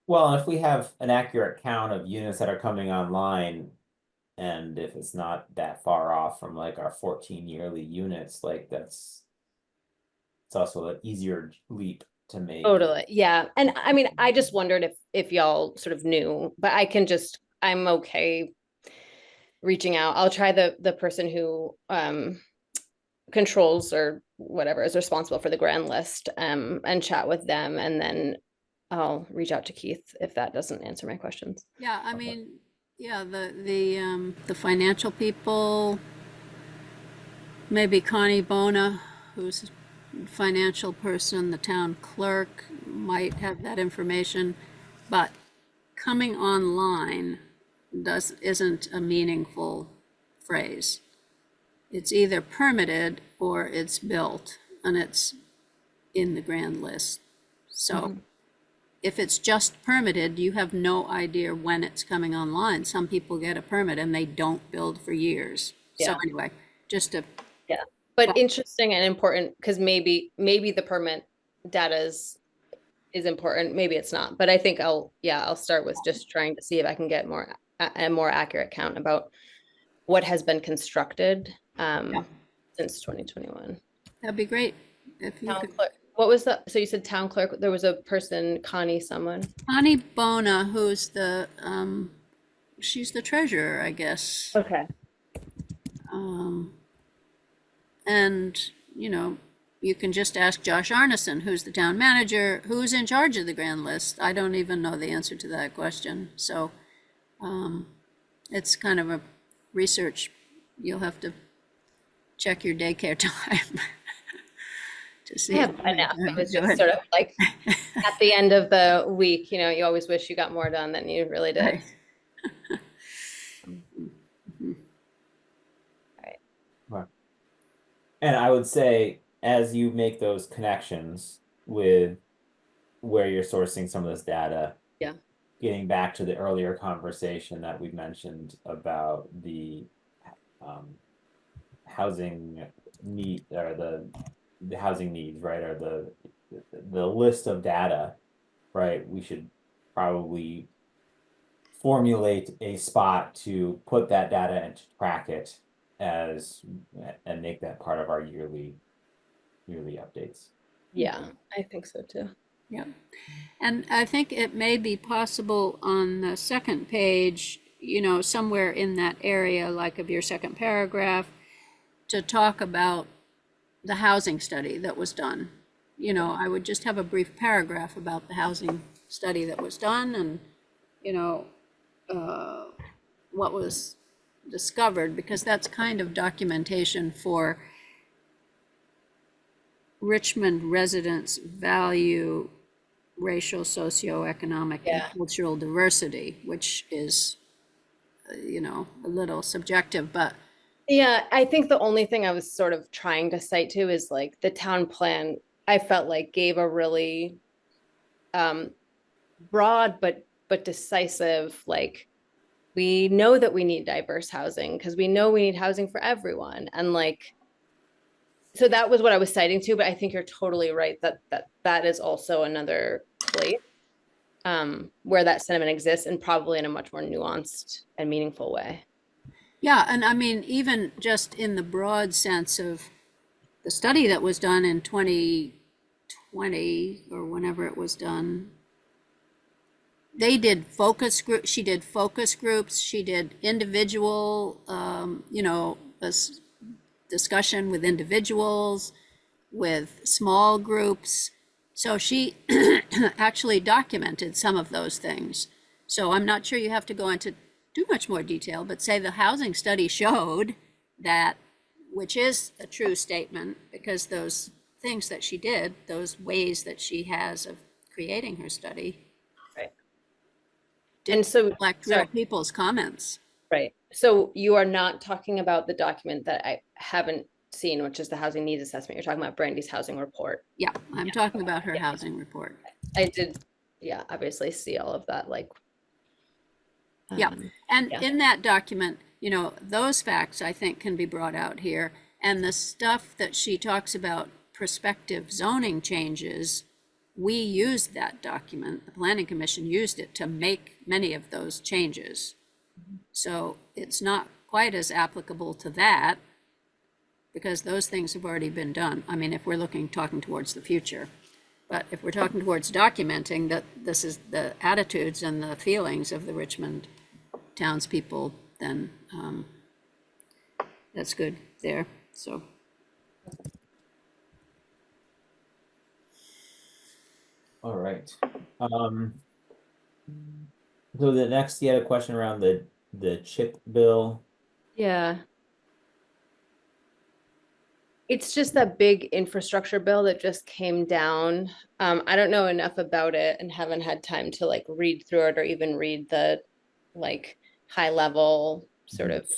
Well, if we have an accurate count of units that are coming online, and if it's not that far off from like our 14 yearly units, like it's also an easier leap to make. Totally. Yeah. And I mean, I just wondered if y'all sort of knew, but I'm okay reaching out. I'll try the person who controls or whatever is responsible for the grand list and chat with them, and then I'll reach out to Keith if that doesn't answer my questions. Yeah, I mean, yeah, the financial people, maybe Connie Bona, who's a financial person, the town clerk might have that information, but coming online isn't a meaningful phrase. It's either permitted or it's built, and it's in the grand list. So if it's just permitted, you have no idea when it's coming online. Some people get a permit and they don't build for years. So anyway, just to. Yeah, but interesting and important, because maybe the permit data is important, maybe it's not, but I think I'll start with just trying to see if I can get a more accurate count about what has been constructed since 2021. That'd be great if you could. What was the, so you said town clerk, there was a person, Connie someone? Connie Bona, who's the, she's the treasurer, I guess. Okay. And, you know, you can just ask Josh Arneson, who's the town manager, who's in charge of the grand list. I don't even know the answer to that question. So it's kind of a research. You'll have to check your daycare time to see. Yeah, enough. It was just sort of like at the end of the week, you know, you always wish you got more done than you really did. Right. And I would say, as you make those connections with where you're sourcing some of this data. Yeah. Getting back to the earlier conversation that we mentioned about the housing need, or the housing needs, right? Or the list of data, right? We should probably formulate a spot to put that data and to track it as, and make that part of our yearly updates. Yeah, I think so too. Yeah. And I think it may be possible on the second page, you know, somewhere in that area, like of your second paragraph, to talk about the housing study that was done. You know, I would just have a brief paragraph about the housing study that was done and, you know, what was discovered, because that's kind of documentation for Richmond residents value racial, socioeconomic, and cultural diversity, which is, you know, a little subjective, but. Yeah, I think the only thing I was sort of trying to cite to is like the town plan, I felt like gave a really broad but decisive, like, we know that we need diverse housing because we know we need housing for everyone. And like, so that was what I was citing to, but I think you're totally right that is also another place where that sentiment exists, and probably in a much more nuanced and meaningful way. Yeah, and I mean, even just in the broad sense of the study that was done in 2020 or whenever it was done, they did focus group. She did focus groups. She did individual, you know, a discussion with individuals, with small groups. So she actually documented some of those things. So I'm not sure you have to go into too much more detail, but say the housing study showed that, which is a true statement, because those things that she did, those ways that she has of creating her study, right, and so reflect real people's comments. Right. So you are not talking about the document that I haven't seen, which is the housing needs assessment. You're talking about Brandy's housing report. Yeah, I'm talking about her housing report. I did, yeah, obviously see all of that, like. And in that document, you know, those facts I think can be brought out here, and the stuff that she talks about prospective zoning changes, we used that document, the Planning Commission used it to make many of those changes. So it's not quite as applicable to that, because those things have already been done. I mean, if we're talking towards the future, but if we're talking towards documenting that this is the attitudes and the feelings of the Richmond townspeople, then that's good there. So. All right. So the next, you had a question around the chip bill. Yeah. It's just that big infrastructure bill that just came down. I don't know enough about it and haven't had time to like read through it or even read the like high level sort of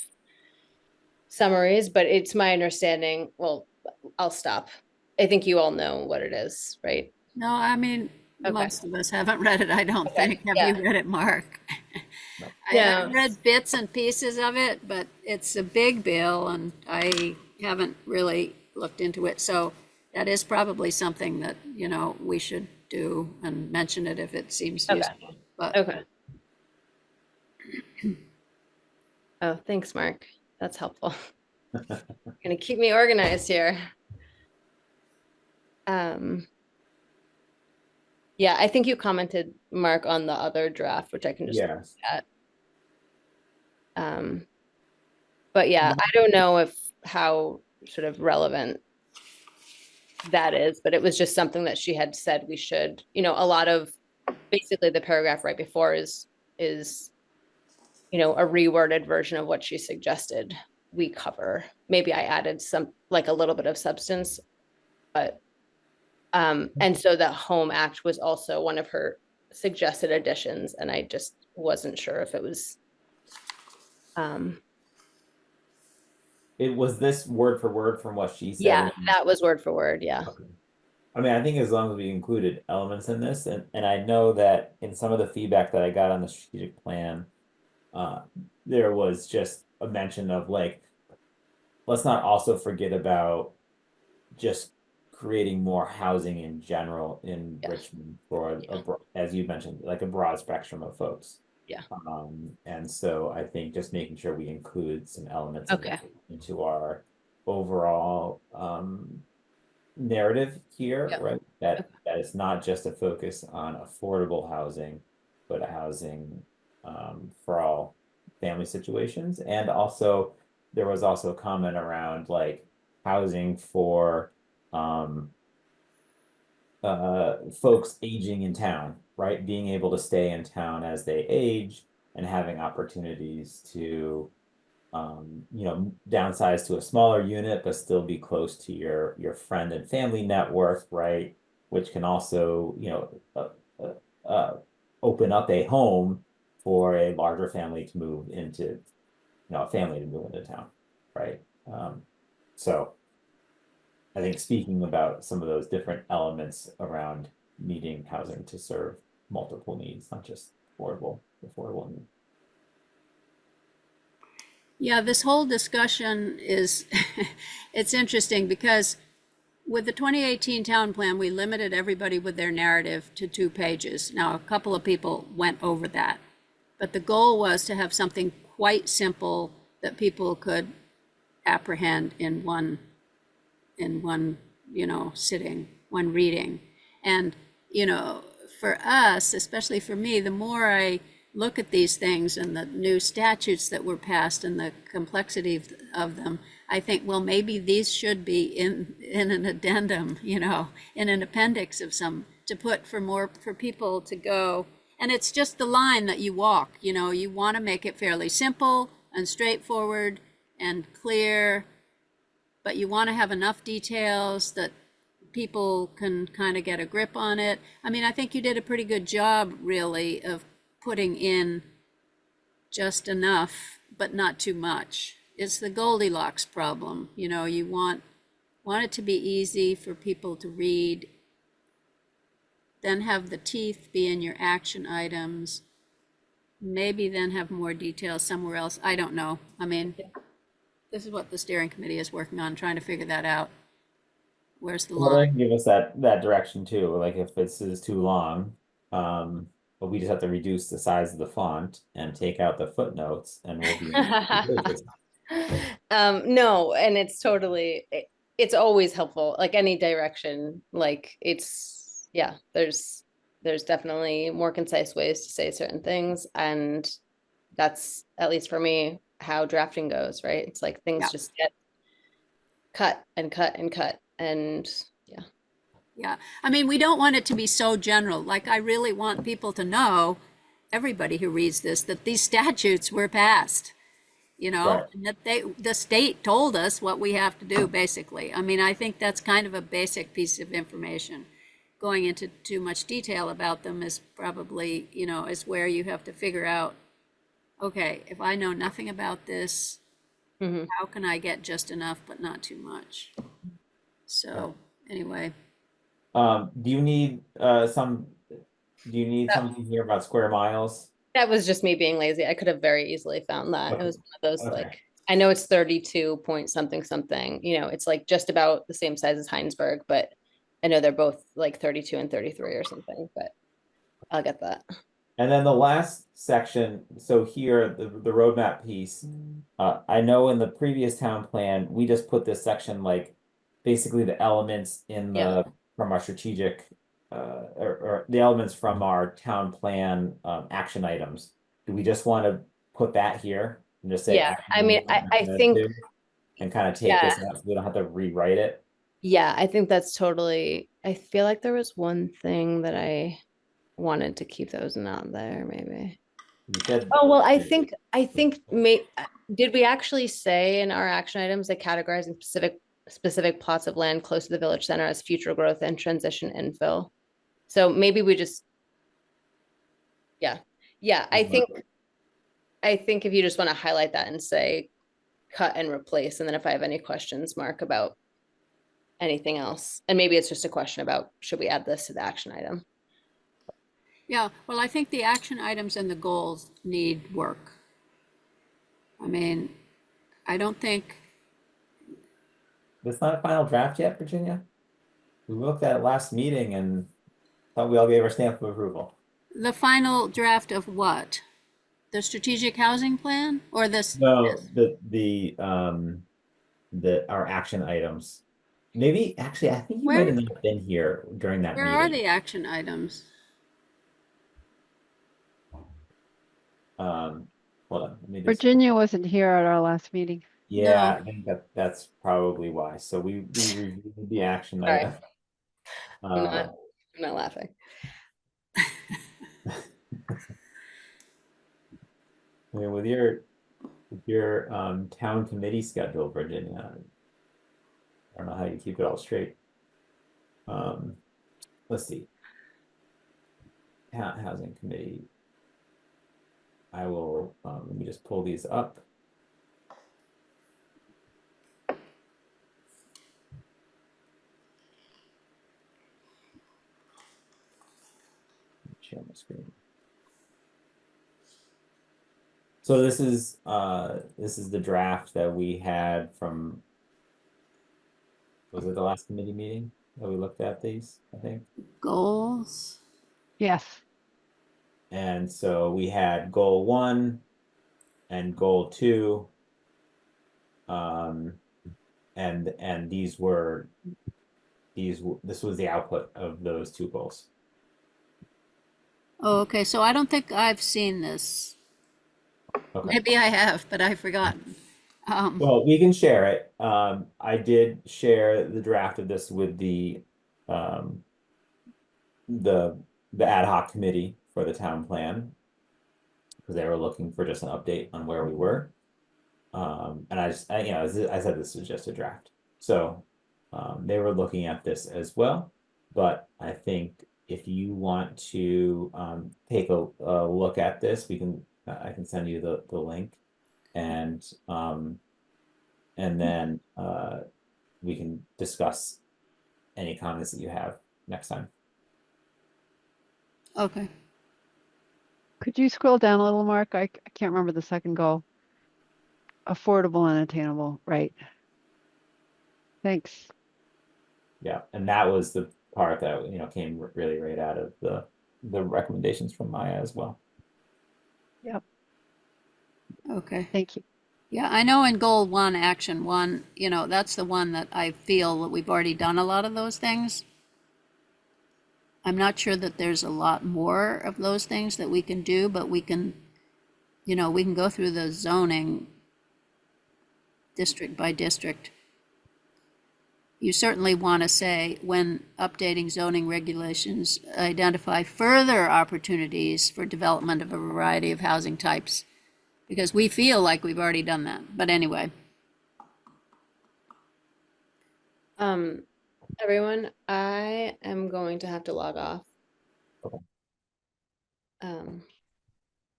summaries, but it's my understanding. Well, I'll stop. I think you all know what it is, right? No, I mean, most of us haven't read it, I don't think. Have you read it, Mark? No. Yeah. I read bits and pieces of it, but it's a big bill and I haven't really looked into it. So that is probably something that, you know, we should do and mention it if it seems useful. But okay. Oh, thanks, Mark. That's helpful. Gonna keep me organized here. Yeah, I think you commented, Mark, on the other draft, which I can just look Yes. at. But yeah, I don't know how sort of relevant that is, but it was just something that she had said we should, a lot of basically the paragraph right before is, a reworded version of what she suggested we cover. Maybe I added like a little bit of substance, but and so the Home Act was also one of her suggested additions, and I just wasn't sure if it was It was this word for word from what she said. yeah, that was word for word. Yeah. Okay. I mean, I think as long as we included elements in this, and I know that in some of the feedback that I got on the strategic plan, there was just a mention of like, let's not also forget about just creating more housing in general in Yeah. Richmond for, Yeah. as you mentioned, like a broad spectrum of folks. Yeah. And so I think just making sure we include some elements of Okay. that into our overall narrative here, Yeah. right? That is not just a focus on affordable housing, but a housing for all family situations. And also there was also a comment around like housing for folks aging in town, right? Being able to stay in town as they age and having opportunities to downsize to a smaller unit, but still be close to your friend and family network, right? Which can also, open up a home for a larger family to move into, a family to move into town, right? So I think speaking about some of those different elements around needing housing to serve multiple needs, not just affordable needs. Yeah, this whole discussion is, it's interesting because with the 2018 town plan, we limited everybody with their narrative to 2 pages. Now, a couple of people went over that, but the goal was to have something quite simple that people could apprehend in one, sitting, one reading. And, for us, especially for me, the more I look at these things and the new statutes that were passed and the complexity of them, I think, well, maybe these should be in an addendum, in an appendix of some, to put for people to go. And it's just the line that you walk, you want to make it fairly simple and straightforward and clear, but you want to have enough details that people can kind of get a grip on it. I mean, I think you did a pretty good job, really, of putting in just enough, but not too much. It's the Goldilocks problem. You want it to be easy for people to read, then have the teeth be in your action items, maybe then have more details somewhere else. I don't know. I mean, this is what the steering committee is working on, trying to figure that out. Where's the Well, they line? can give us that direction too, like if this is too long, but we just have to reduce the size of the font and take out the footnotes and we'll be. No, and it's totally, it's always helpful, like any direction, like there's definitely more concise ways to say certain things, and that's, at least for me, how drafting goes, right? It's like things Yeah. just get cut and cut and cut, and Yeah, I mean, we don't want it to be so general. Like, I really want people to know, everybody who reads this, that these statutes were passed, Right. and that the state told us what we have to do, basically. I mean, I think that's kind of a basic piece of information. Going into too much detail about them is probably, is where you have to figure out, okay, if I know nothing about this, how can I get just enough but not too much? So, anyway. Do you need something here about square miles? that was just me being lazy. I could have very easily found that. It was one of those, Okay. like, I know it's 32 point something something, it's like just about the same size as Heinsberg, but I know they're both like 32 and 33 or something, but I'll get that. And then the last section, so here, the roadmap piece, I know in the previous town plan, we just put this section like basically the elements in Yeah. from our strategic or the elements from our town plan, action items. Do we just want to put that here and just say? Yeah, action I mean, item I action item think, two, and kind of take yeah, this out so we don't have to rewrite it. yeah, I think that's totally, I feel like there was one thing that I wanted to keep that was not there, maybe. You said. Oh, well, I think did we actually say in our action items that categorizing specific plots of land close to the village center as future growth and transition infill? So maybe we just, yeah, I think if you just want to highlight that and say cut and replace, and then if I have any questions, Mark, about anything else, and maybe it's just a question about should we add this to the action item? Yeah, well, I think the action items and the goals need work. I mean, I don't think, It's not a final draft yet, Virginia. We looked at it last meeting and thought we all gave our stamp of approval. the final draft of what? The strategic housing plan or this? No, our action items. Maybe actually, I think you might have not been here during that Where are meeting. the action items? Hold on, let me just. Virginia wasn't here at our last meeting. Yeah, No. I think that's probably why. So we reviewed the action Sorry. item. I'm not laughing. I mean, with your town committee schedule, Virginia, I don't know how you keep it all straight. Let's see. Housing committee. I will, let me just pull these up. Share my screen. So this is the draft that we had from, was it the last committee meeting that we looked at these, I think? Goals? Yes. And so we had goal 1 and goal 2. And this was the output of those 2 goals. Oh, okay, so I don't think I've seen this. Okay. Maybe I have, but I've forgotten. Well, we can share it. I did share the draft of this with the ad hoc committee for the town plan, because they were looking for just an update on where we were. And I said this was just a draft. So they were looking at this as well. But I think if you want to take a look at this, I can send you the link, and then we can discuss any comments that you have next time. Okay. Could you scroll down a little, Mark? I can't remember the second goal. Affordable and attainable, right? Thanks. Yeah, and that was the part that came really right out of the recommendations from Maya as well. Yep. Okay. Thank you. Yeah, I know in goal 1, action 1, that's the one that I feel that we've already done a lot of those things. I'm not sure that there's a lot more of those things that we can do, but we can go through the zoning district by district. You certainly want to say, when updating zoning regulations, identify further opportunities for development of a variety of housing types, because we feel like we've already done that. But anyway. Everyone, I am going to have to log off. Okay.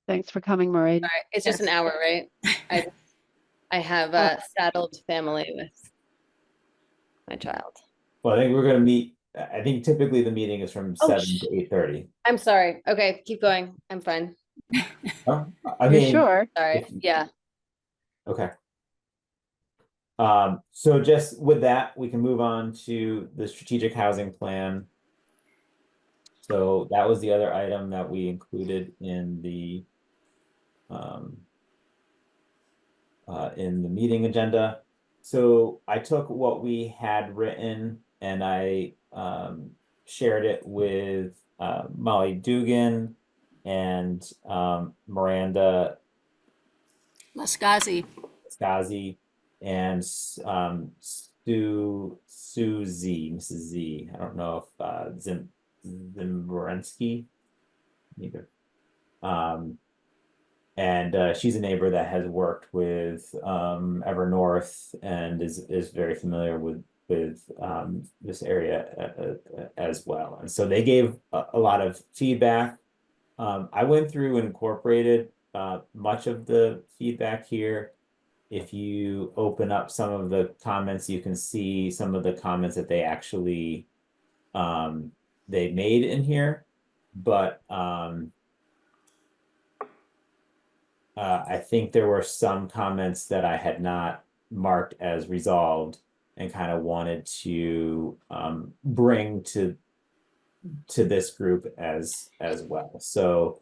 Thanks for coming, Maureen. All right, it's just an hour, right? I have a saddled family with my child. Well, I think we're going to meet. I think typically the meeting is from 7 to 8:30. I'm sorry. Okay, keep going. I'm fine. I You mean, sure? Sorry. Yeah. Okay. So just with that, we can move on to the strategic housing plan. So that was the other item that we included in the meeting agenda. So I took what we had written and I shared it with Molly Dugan and Miranda Lascazi. Skazi and Susie, Mrs. Z. I don't know if Zimborensky, neither. And she's a neighbor that has worked with Evernorth and is very familiar with this area as well. And so they gave a lot of feedback. I went through and incorporated much of the feedback here. If you open up some of the comments, you can see some of the comments that they actually they made in here. But I think there were some comments that I had not marked as resolved and kind of wanted to bring to this group as well. So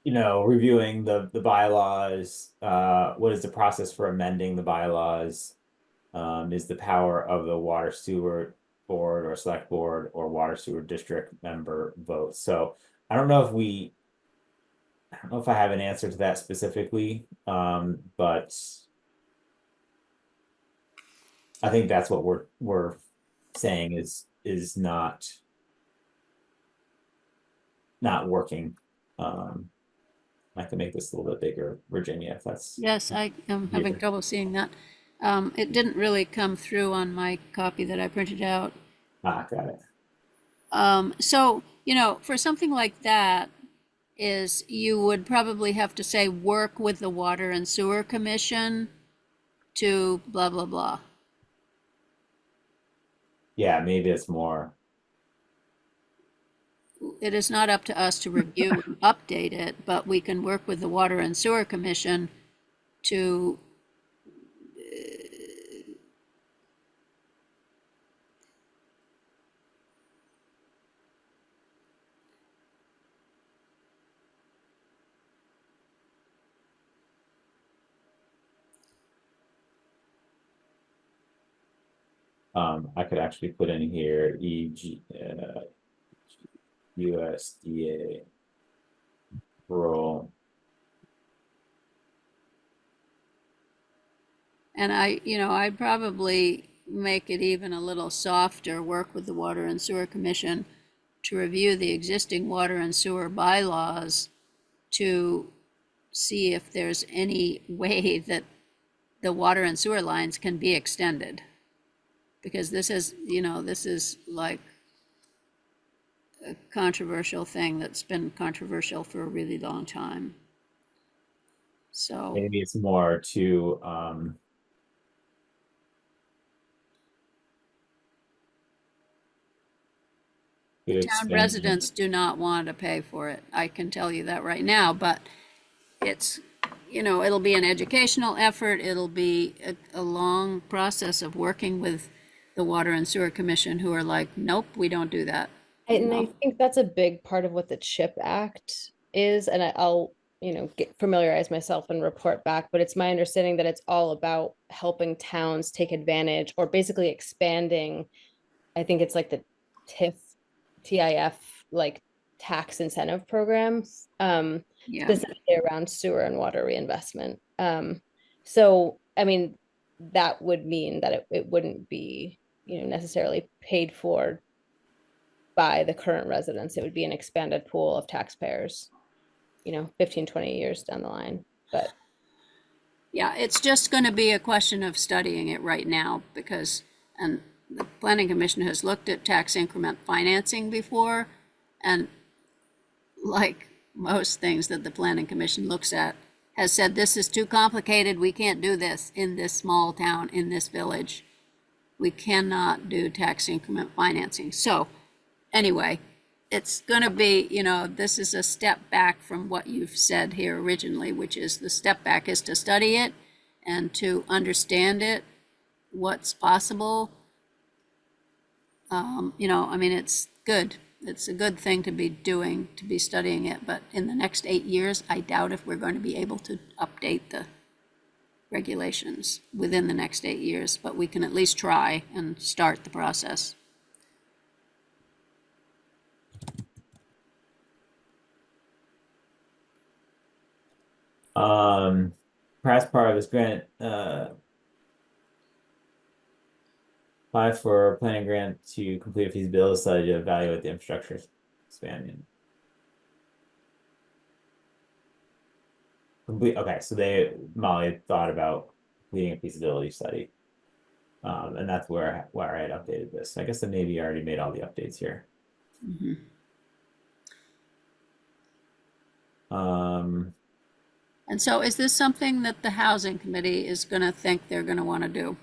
reviewing the bylaws, what is the process for amending the bylaws? Is the power of the water sewer board or select board or water sewer district member vote? So I don't know if I have an answer to that specifically, but I think that's what we're saying is not working. I can make this a little bit bigger, Virginia, if that's. Yes, I am having trouble seeing that. It didn't really come through on my copy that I printed out. Got it. So, for something like that, is you would probably have to say work with the Water and Sewer Commission to blah, blah, blah. Yeah, maybe it's more. It is not up to us to review and update it, but we can work with the Water and Sewer Commission to I could actually put in here USDA rural. And I'd probably make it even a little softer, work with the Water and Sewer Commission to review the existing water and sewer bylaws to see if there's any way that the water and sewer lines can be extended. Because this is like a controversial thing that's been controversial for a really long time. So Maybe it's more to town residents do not want to pay for it. I can tell you that right now, but it's, it'll be an educational effort. It'll be a long process of working with the Water and Sewer Commission, who are like, nope, we don't do that. And I think that's a big part of what the CHIP Act is. And I'll, familiarize myself and report back, but it's my understanding that it's all about helping towns take advantage or basically expanding. I think it's like the TIF, like tax incentive programs, specifically around sewer and water reinvestment. So, I mean, that would mean that it wouldn't be, necessarily paid for by the current residents. It would be an expanded pool of taxpayers, 15, 20 years down the line. But yeah, it's just going to be a question of studying it right now and the Planning Commission has looked at tax increment financing before, and like most things that the Planning Commission looks at, has said this is too complicated. We can't do this in this small town, in this village. We cannot do tax increment financing. So anyway, it's going to be, this is a step back from what you've said here originally, which is the step back is to study it and to understand it, what's possible. It's good. It's a good thing to be doing, to be studying it. But in the next 8 years, I doubt if we're going to be able to update regulations within the next 8 years, but we can at least try and start the process. Perhaps part of this grant, apply for a planning grant to complete a feasibility study to evaluate the infrastructure expansion. Okay, so Molly thought about completing a feasibility study. And that's where I had updated this. I guess that maybe I already made all the updates here. Mhm. And so is this something that the housing committee is going to think they're going to want to do?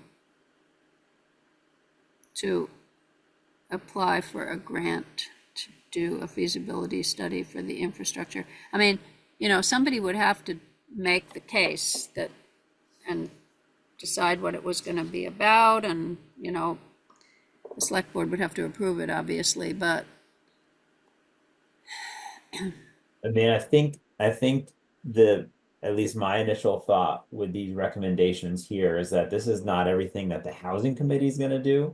To apply for a grant to do a feasibility study for the infrastructure? I mean, you know, somebody would have to make the case that and decide what it was going to be about, and, you know, the select board would have to approve it, obviously, but I mean, I think at least my initial thought with these recommendations here is that this is not everything that the housing committee is going to do.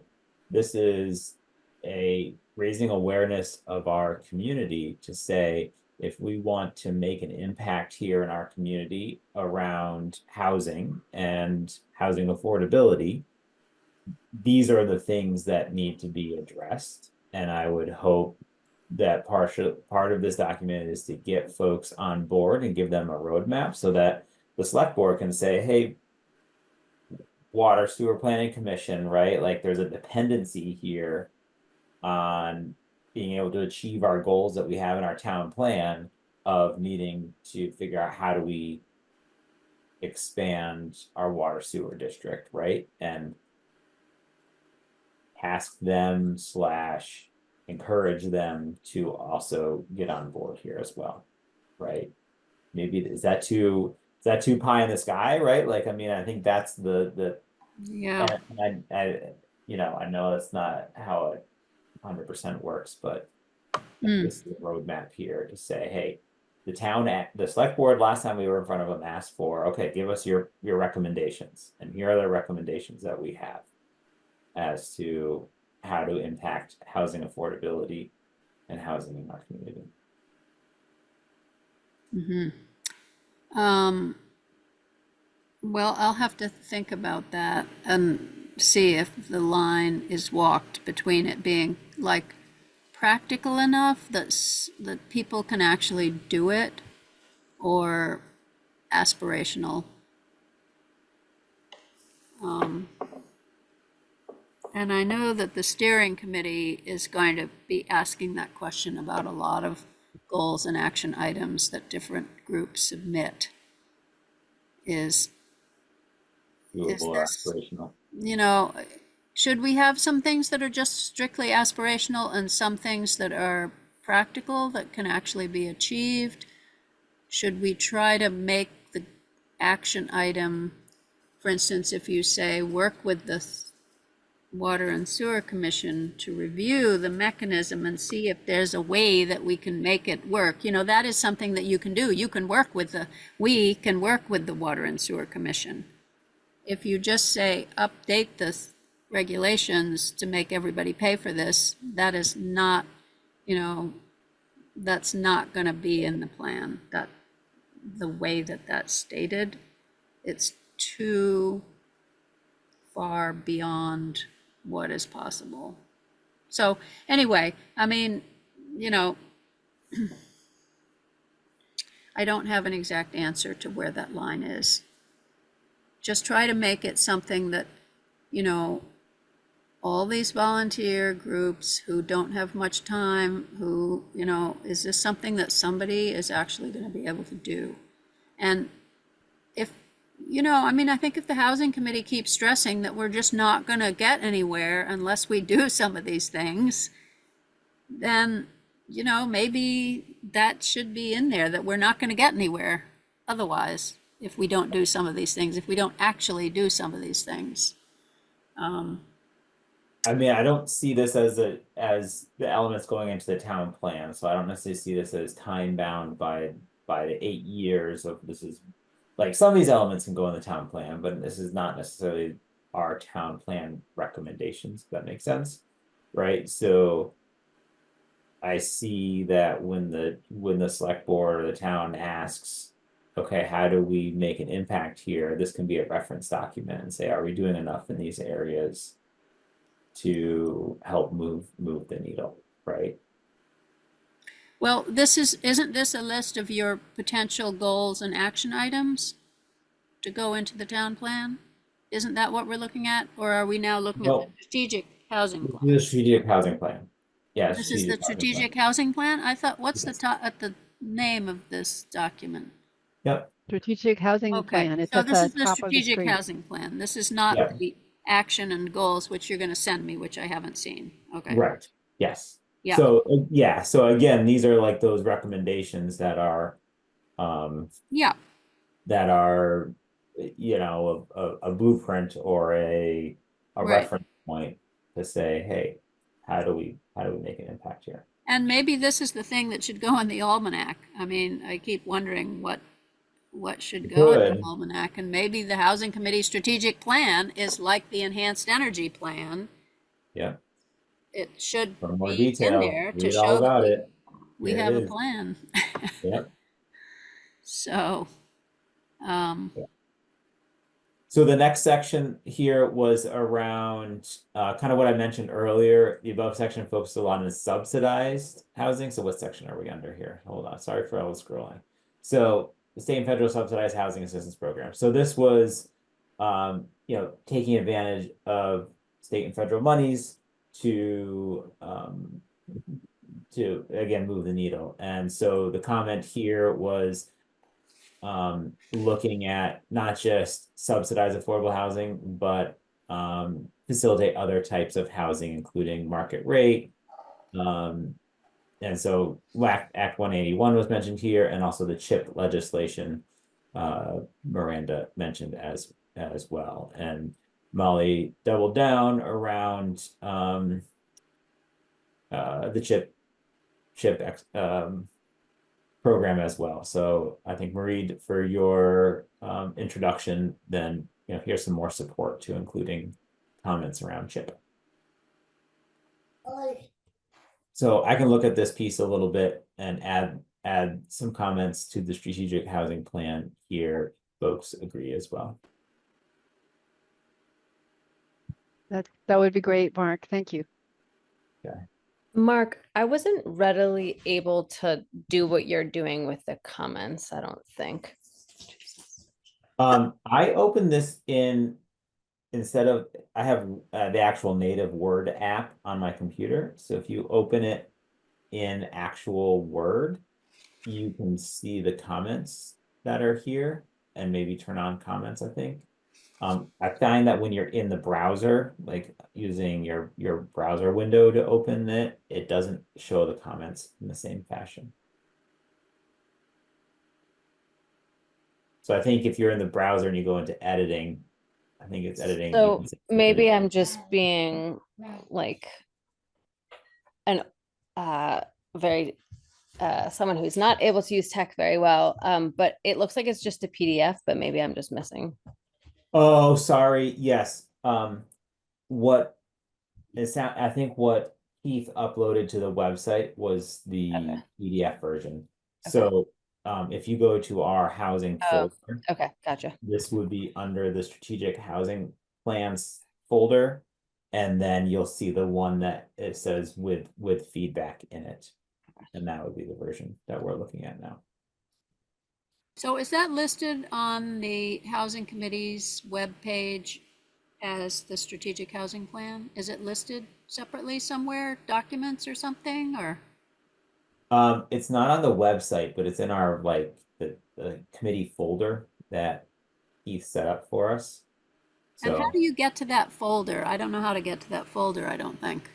This is a raising awareness of our community to say, if we want to make an impact here in our community around housing and housing affordability, these are the things that need to be addressed. And I would hope that part of this document is to get folks on board and give them a roadmap so that the select board can say, hey, Water Sewer Planning Commission, right? Like there's a dependency here on being able to achieve our goals that we have in our town plan of needing to figure out how do we expand our water sewer district, right? And ask them / encourage them to also get on board here as well, right? Maybe is that too pie in the sky, right? Like, I mean, I think that's the yeah. and I know that's not how it 100% works, but this is a roadmap here to say, hey, the select board last time we were in front of them asked for, okay, give us your recommendations, and here are the recommendations that we have as to how to impact housing affordability and housing in our community. Well, I'll have to think about that and see if the line is walked between it being like practical enough that people can actually do it, or aspirational. And I know that the steering committee is going to be asking that question about a lot of goals and action items that different groups submit. Is Doable or this, aspirational. you know, should we have some things that are just strictly aspirational and some things that are practical that can actually be achieved? Should we try to make the action item, for instance, if you say work with the Water and Sewer Commission to review the mechanism and see if there's a way that we can make it work, you know, that is something that you can do. You can work with we can work with the Water and Sewer Commission. If you just say update the regulations to make everybody pay for this, that is not, you know, that's not going to be in the plan. That the way that that's stated, it's too far beyond what is possible. So anyway, I mean, you know, I don't have an exact answer to where that line is. Just try to make it something that, you know, all these volunteer groups who don't have much time, who, you know, is this something that somebody is actually going to be able to do? And if, you know, I mean, I think if the housing committee keeps stressing that we're just not going to get anywhere unless we do some of these things, then, you know, maybe that should be in there, that we're not going to get anywhere otherwise if we don't do some of these things, if we don't actually do some of these things. I mean, I don't see this as the elements going into the town plan, so I don't necessarily see this as time bound by the 8 years of this is like some of these elements can go in the town plan, but this is not necessarily our town plan recommendations, if that makes sense. Right, so I see that when the select board or the town asks, okay, how do we make an impact here? This can be a reference document and say, are we doing enough in these areas to help move the needle, right? Well, isn't this a list of your potential goals and action items to go into the town plan? Isn't that what we're looking at? Or are we now looking at the Well, strategic housing the plan? strategic housing plan. Yeah, This is the strategic housing plan. strategic housing plan? I thought, what's the Yes. top, at the name of this document? Yep, Strategic housing Okay, plan. It's so at this the is the top of the strategic screen. housing plan. This is not Yeah. the action and goals, which you're gonna send me, which I haven't seen. Okay, right, yes. Yeah. So, yeah, so again, these are like those recommendations that are, yeah, you know, a blueprint or a Right. reference point to say, hey, how do we make an impact here? and maybe this is the thing that should go in the almanac. I mean, I keep wondering what should go in the Good. almanac, and maybe the housing committee strategic plan is like the enhanced energy plan. Yeah, It should for more be in detail, there to read all show that about it. we Here it have a is. plan. Yep. So, So the next section here was around kind of what I mentioned earlier. The above section focused a lot on subsidized housing. So what section are we under here? Hold on. Sorry for all the scrolling. So the state and federal subsidized housing assistance program. So this was, you know, taking advantage of state and federal monies to again move the needle. And so the comment here was looking at not just subsidized affordable housing, but facilitate other types of housing, including market rate. And so Act 181 was mentioned here, and also the CHIP legislation, Miranda mentioned as well. And Molly doubled down around the CHIP program as well. So I think Marie, for your introduction, then you know here's some more support to including comments around CHIP. So I can look at this piece a little bit and add some comments to the strategic housing plan here. Folks agree as well. That would be great, Mark. Thank you. Mark, I wasn't readily able to do what you're doing with the comments, I don't think. I opened this instead of, I have the actual native Word app on my computer. So if you open it in actual Word, you can see the comments that are here and maybe turn on comments, I think. I find that when you're in the browser, like using your browser window to open it, it doesn't show the comments in the same fashion. So I think if you're in the browser and you go into editing, I think it's editing. So maybe I'm just being like an very someone who's not able to use tech very well. But it looks like it's just a PDF, but maybe I'm just missing. Oh, sorry. Yes. What I think what Keith uploaded to the website was the Okay. PDF version. Okay. So if you go to our housing folder, Okay, gotcha. this would be under the strategic housing plans folder, and then you'll see the one that it says with feedback in it, and that would be the version that we're looking at now. so is that listed on the housing committee's webpage as the strategic housing plan? Is it listed separately somewhere, documents or something, or? It's not on the website, but it's in our like the committee folder that Keith set up for us. And how So do you get to that folder? I don't know how to get to that folder, I don't think.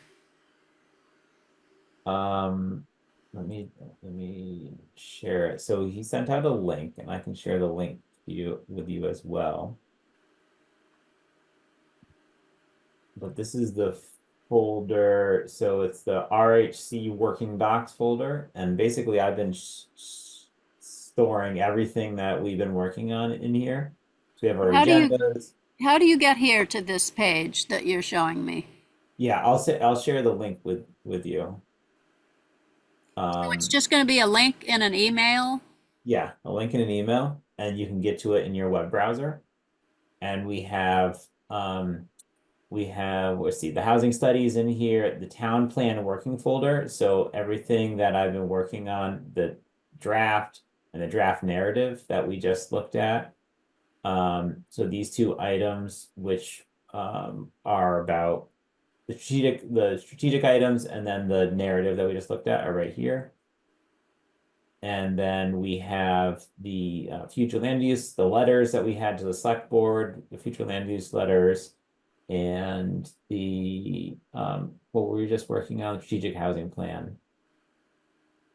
let me share it. So he sent out a link, and I can share the link with you as well. But this is the folder, so it's the RHC working docs folder, and basically I've been storing everything that we've been working on in here. So we have our How do you- agendas. How do you get here to this page that you're showing me? Yeah, I'll share the link with you. So it's just going to be a link in an email? Yeah, a link in an email, and you can get to it in your web browser. And let's see, the housing studies in here, the town plan working folder. So everything that I've been working on, the draft and the draft narrative that we just looked at. So these two items, which are about the strategic items, and then the narrative that we just looked at are right here. And then we have the future land use, the letters that we had to the select board, the future land use letters, and the what were we just working on, the strategic housing plan.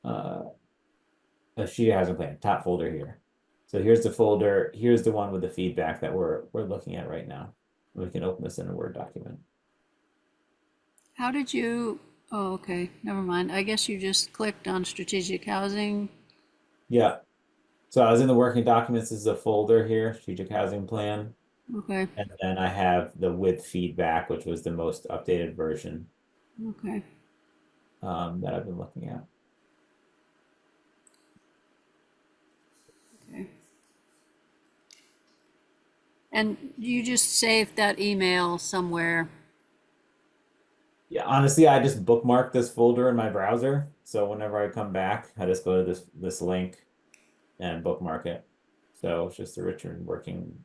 The strategic housing plan, top folder here. So here's the folder, here's the one with the feedback that we're looking at right now. We can open this in a Word document. How did you, oh, okay, never mind. I guess you just clicked on strategic housing. Yeah. So I was in the working documents, this is a folder here, strategic housing plan. Okay, And then I have the with feedback, which was the most updated version okay. that I've been looking at. Okay. And you just saved that email somewhere. Yeah, honestly, I just bookmarked this folder in my browser. So whenever I come back, I just go to this link and bookmark it. So it's just a Richmond working,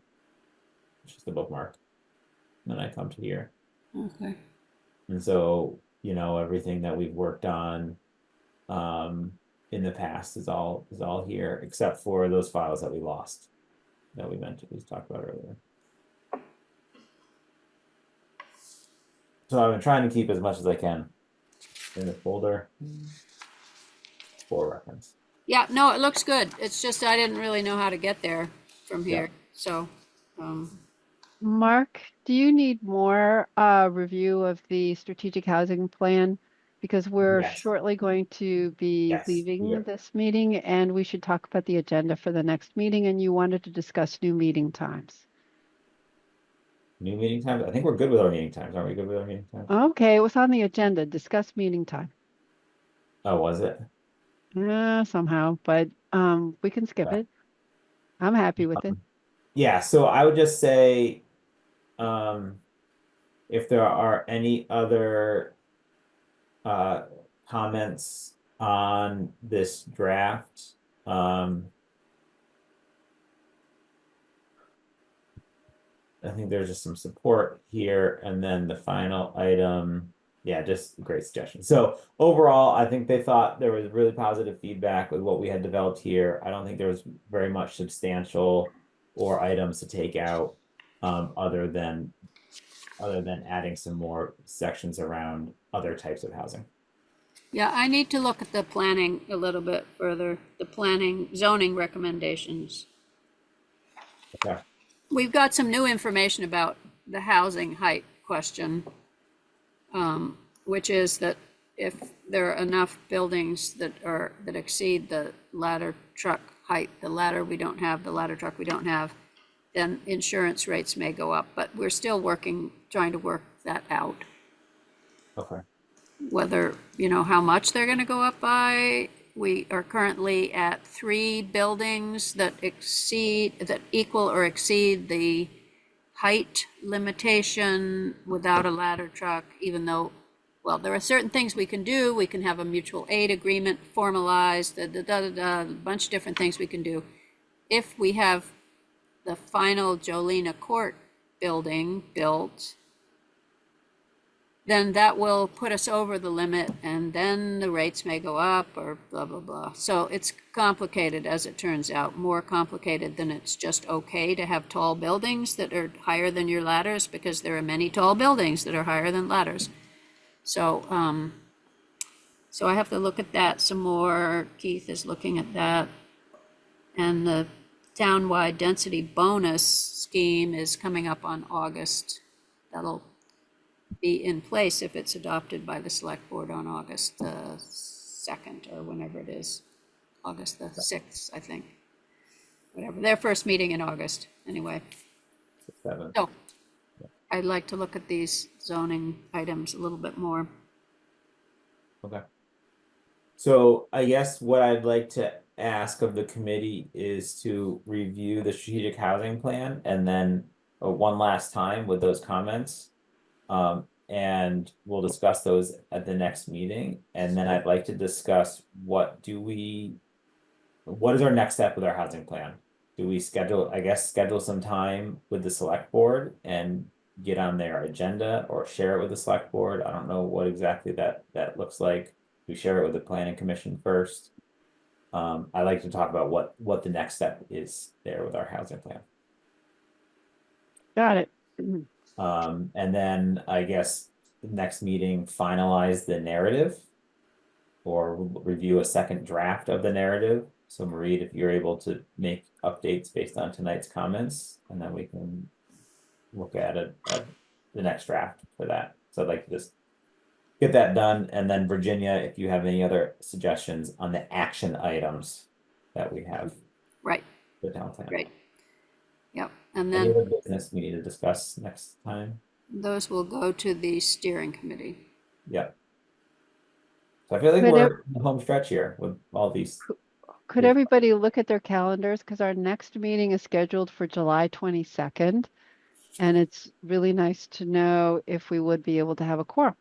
it's just a bookmark. And then I come to here. Okay. And so, you know, everything that we've worked on in the past is all here, except for those files that we lost, that we talked about earlier. So I've been trying to keep as much as I can in the folder for reference. Yeah, no, it looks good. It's just I didn't really know how to get there from here. So, Mark, do you need more review of the strategic housing plan? Because we're Yes. shortly going to be Yes, leaving yeah. this meeting, and we should talk about the agenda for the next meeting, and you wanted to discuss new meeting times. New meeting times? I think we're good with our meeting times. Aren't we good with our meeting times? Okay, it was on the agenda, discuss meeting time. Oh, was it? Somehow, but we can skip Okay. it. I'm happy with it. Yeah, so I would just say if there are any other comments on this draft, I think there's just some support here, and then the final item, yeah, just great suggestion. So overall, I think they thought there was really positive feedback with what we had developed here. I don't think there was very much substantial or items to take out, other than adding some more sections around other types of housing. yeah, I need to look at the planning a little bit further, the planning zoning recommendations. Okay. We've got some new information about the housing height question, which is that if there are enough buildings that exceed the ladder truck height, the ladder truck we don't have, then insurance rates may go up, but we're still trying to work that out. Okay. Whether, how much they're gonna go up by. We are currently at 3 buildings that equal or exceed the height limitation without a ladder truck, even though, well, there are certain things we can do. We can have a mutual aid agreement formalized, a bunch of different things we can do. If we have the final Jolena Court building built, then that will put us over the limit, and then the rates may go up or blah, blah, blah. So it's complicated, as it turns out, more complicated than it's just okay to have tall buildings that are higher than your ladders, because there are many tall buildings that are higher than ladders. So, so I have to look at that some more. Keith is looking at that. And the townwide density bonus scheme is coming up on August. That'll be in place if it's adopted by the select board on August 2nd or whenever it is, August the 6th, I think. whatever, their first meeting in August, anyway. 7th. So I'd like to look at these zoning items a little bit more. Okay. So I guess what I'd like to ask of the committee is to review the strategic housing plan and then one last time with those comments. And we'll discuss those at the next meeting. And then I'd like to discuss what is our next step with our housing plan? Do we schedule some time with the select board and get on their agenda or share it with the select board? I don't know what exactly that looks like. We share it with the planning commission first. I'd like to talk about what the next step is there with our housing plan. Got it. And then I guess the next meeting finalize the narrative or review a second draft of the narrative. So Marie, if you're able to make updates based on tonight's comments, and then we can look at the next draft for that. So I'd like to just get that done. And then Virginia, if you have any other suggestions on the action items that we have. Right. The town plan. Great. Yep. And Any then other business we need to discuss next time? those will go to the steering committee. Yep. So I feel like Could we're in the home stretch here with all these. Could everybody look at their calendars? Because our next meeting is scheduled for July 22nd. And it's really nice to know if we would be able to have a quorum.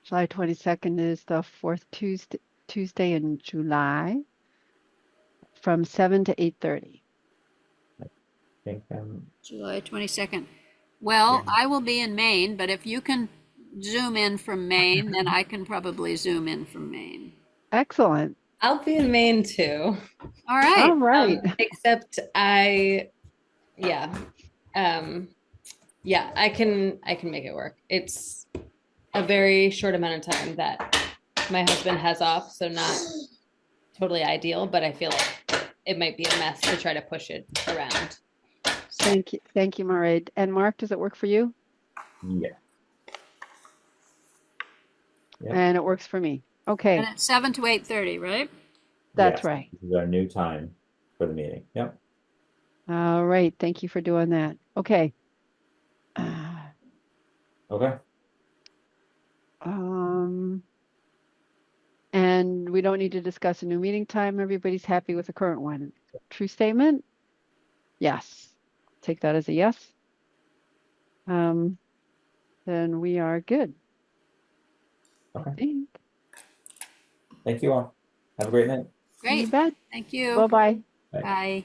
July 22nd is the fourth Tuesday in July from 7 to 8:30. I think July 22nd. Well, Yeah. I will be in Maine, but if you can zoom in from Maine, then I can probably zoom in from Maine. Excellent. I'll be in Maine too. All right. All right. Except yeah, I can make it work. It's a very short amount of time that my husband has off, so not totally ideal, but I feel like it might be a mess to try to push it around. Thank you. Thank you, Mairead. And Mark, does it work for you? Yeah. Yep. And it works for me. Okay, And it's 7 to 8:30, right? that's Yes, right. This is our new time for the meeting. Yep. All right. Thank you for doing that. Okay. Okay. And we don't need to discuss a new meeting time. Everybody's happy with the current one. True statement? Yes. Take that as a yes. Then we are good. Okay. I think. Thank you all. Have a great night. You Great. bet. Thank you. Bye-bye. Bye. Bye.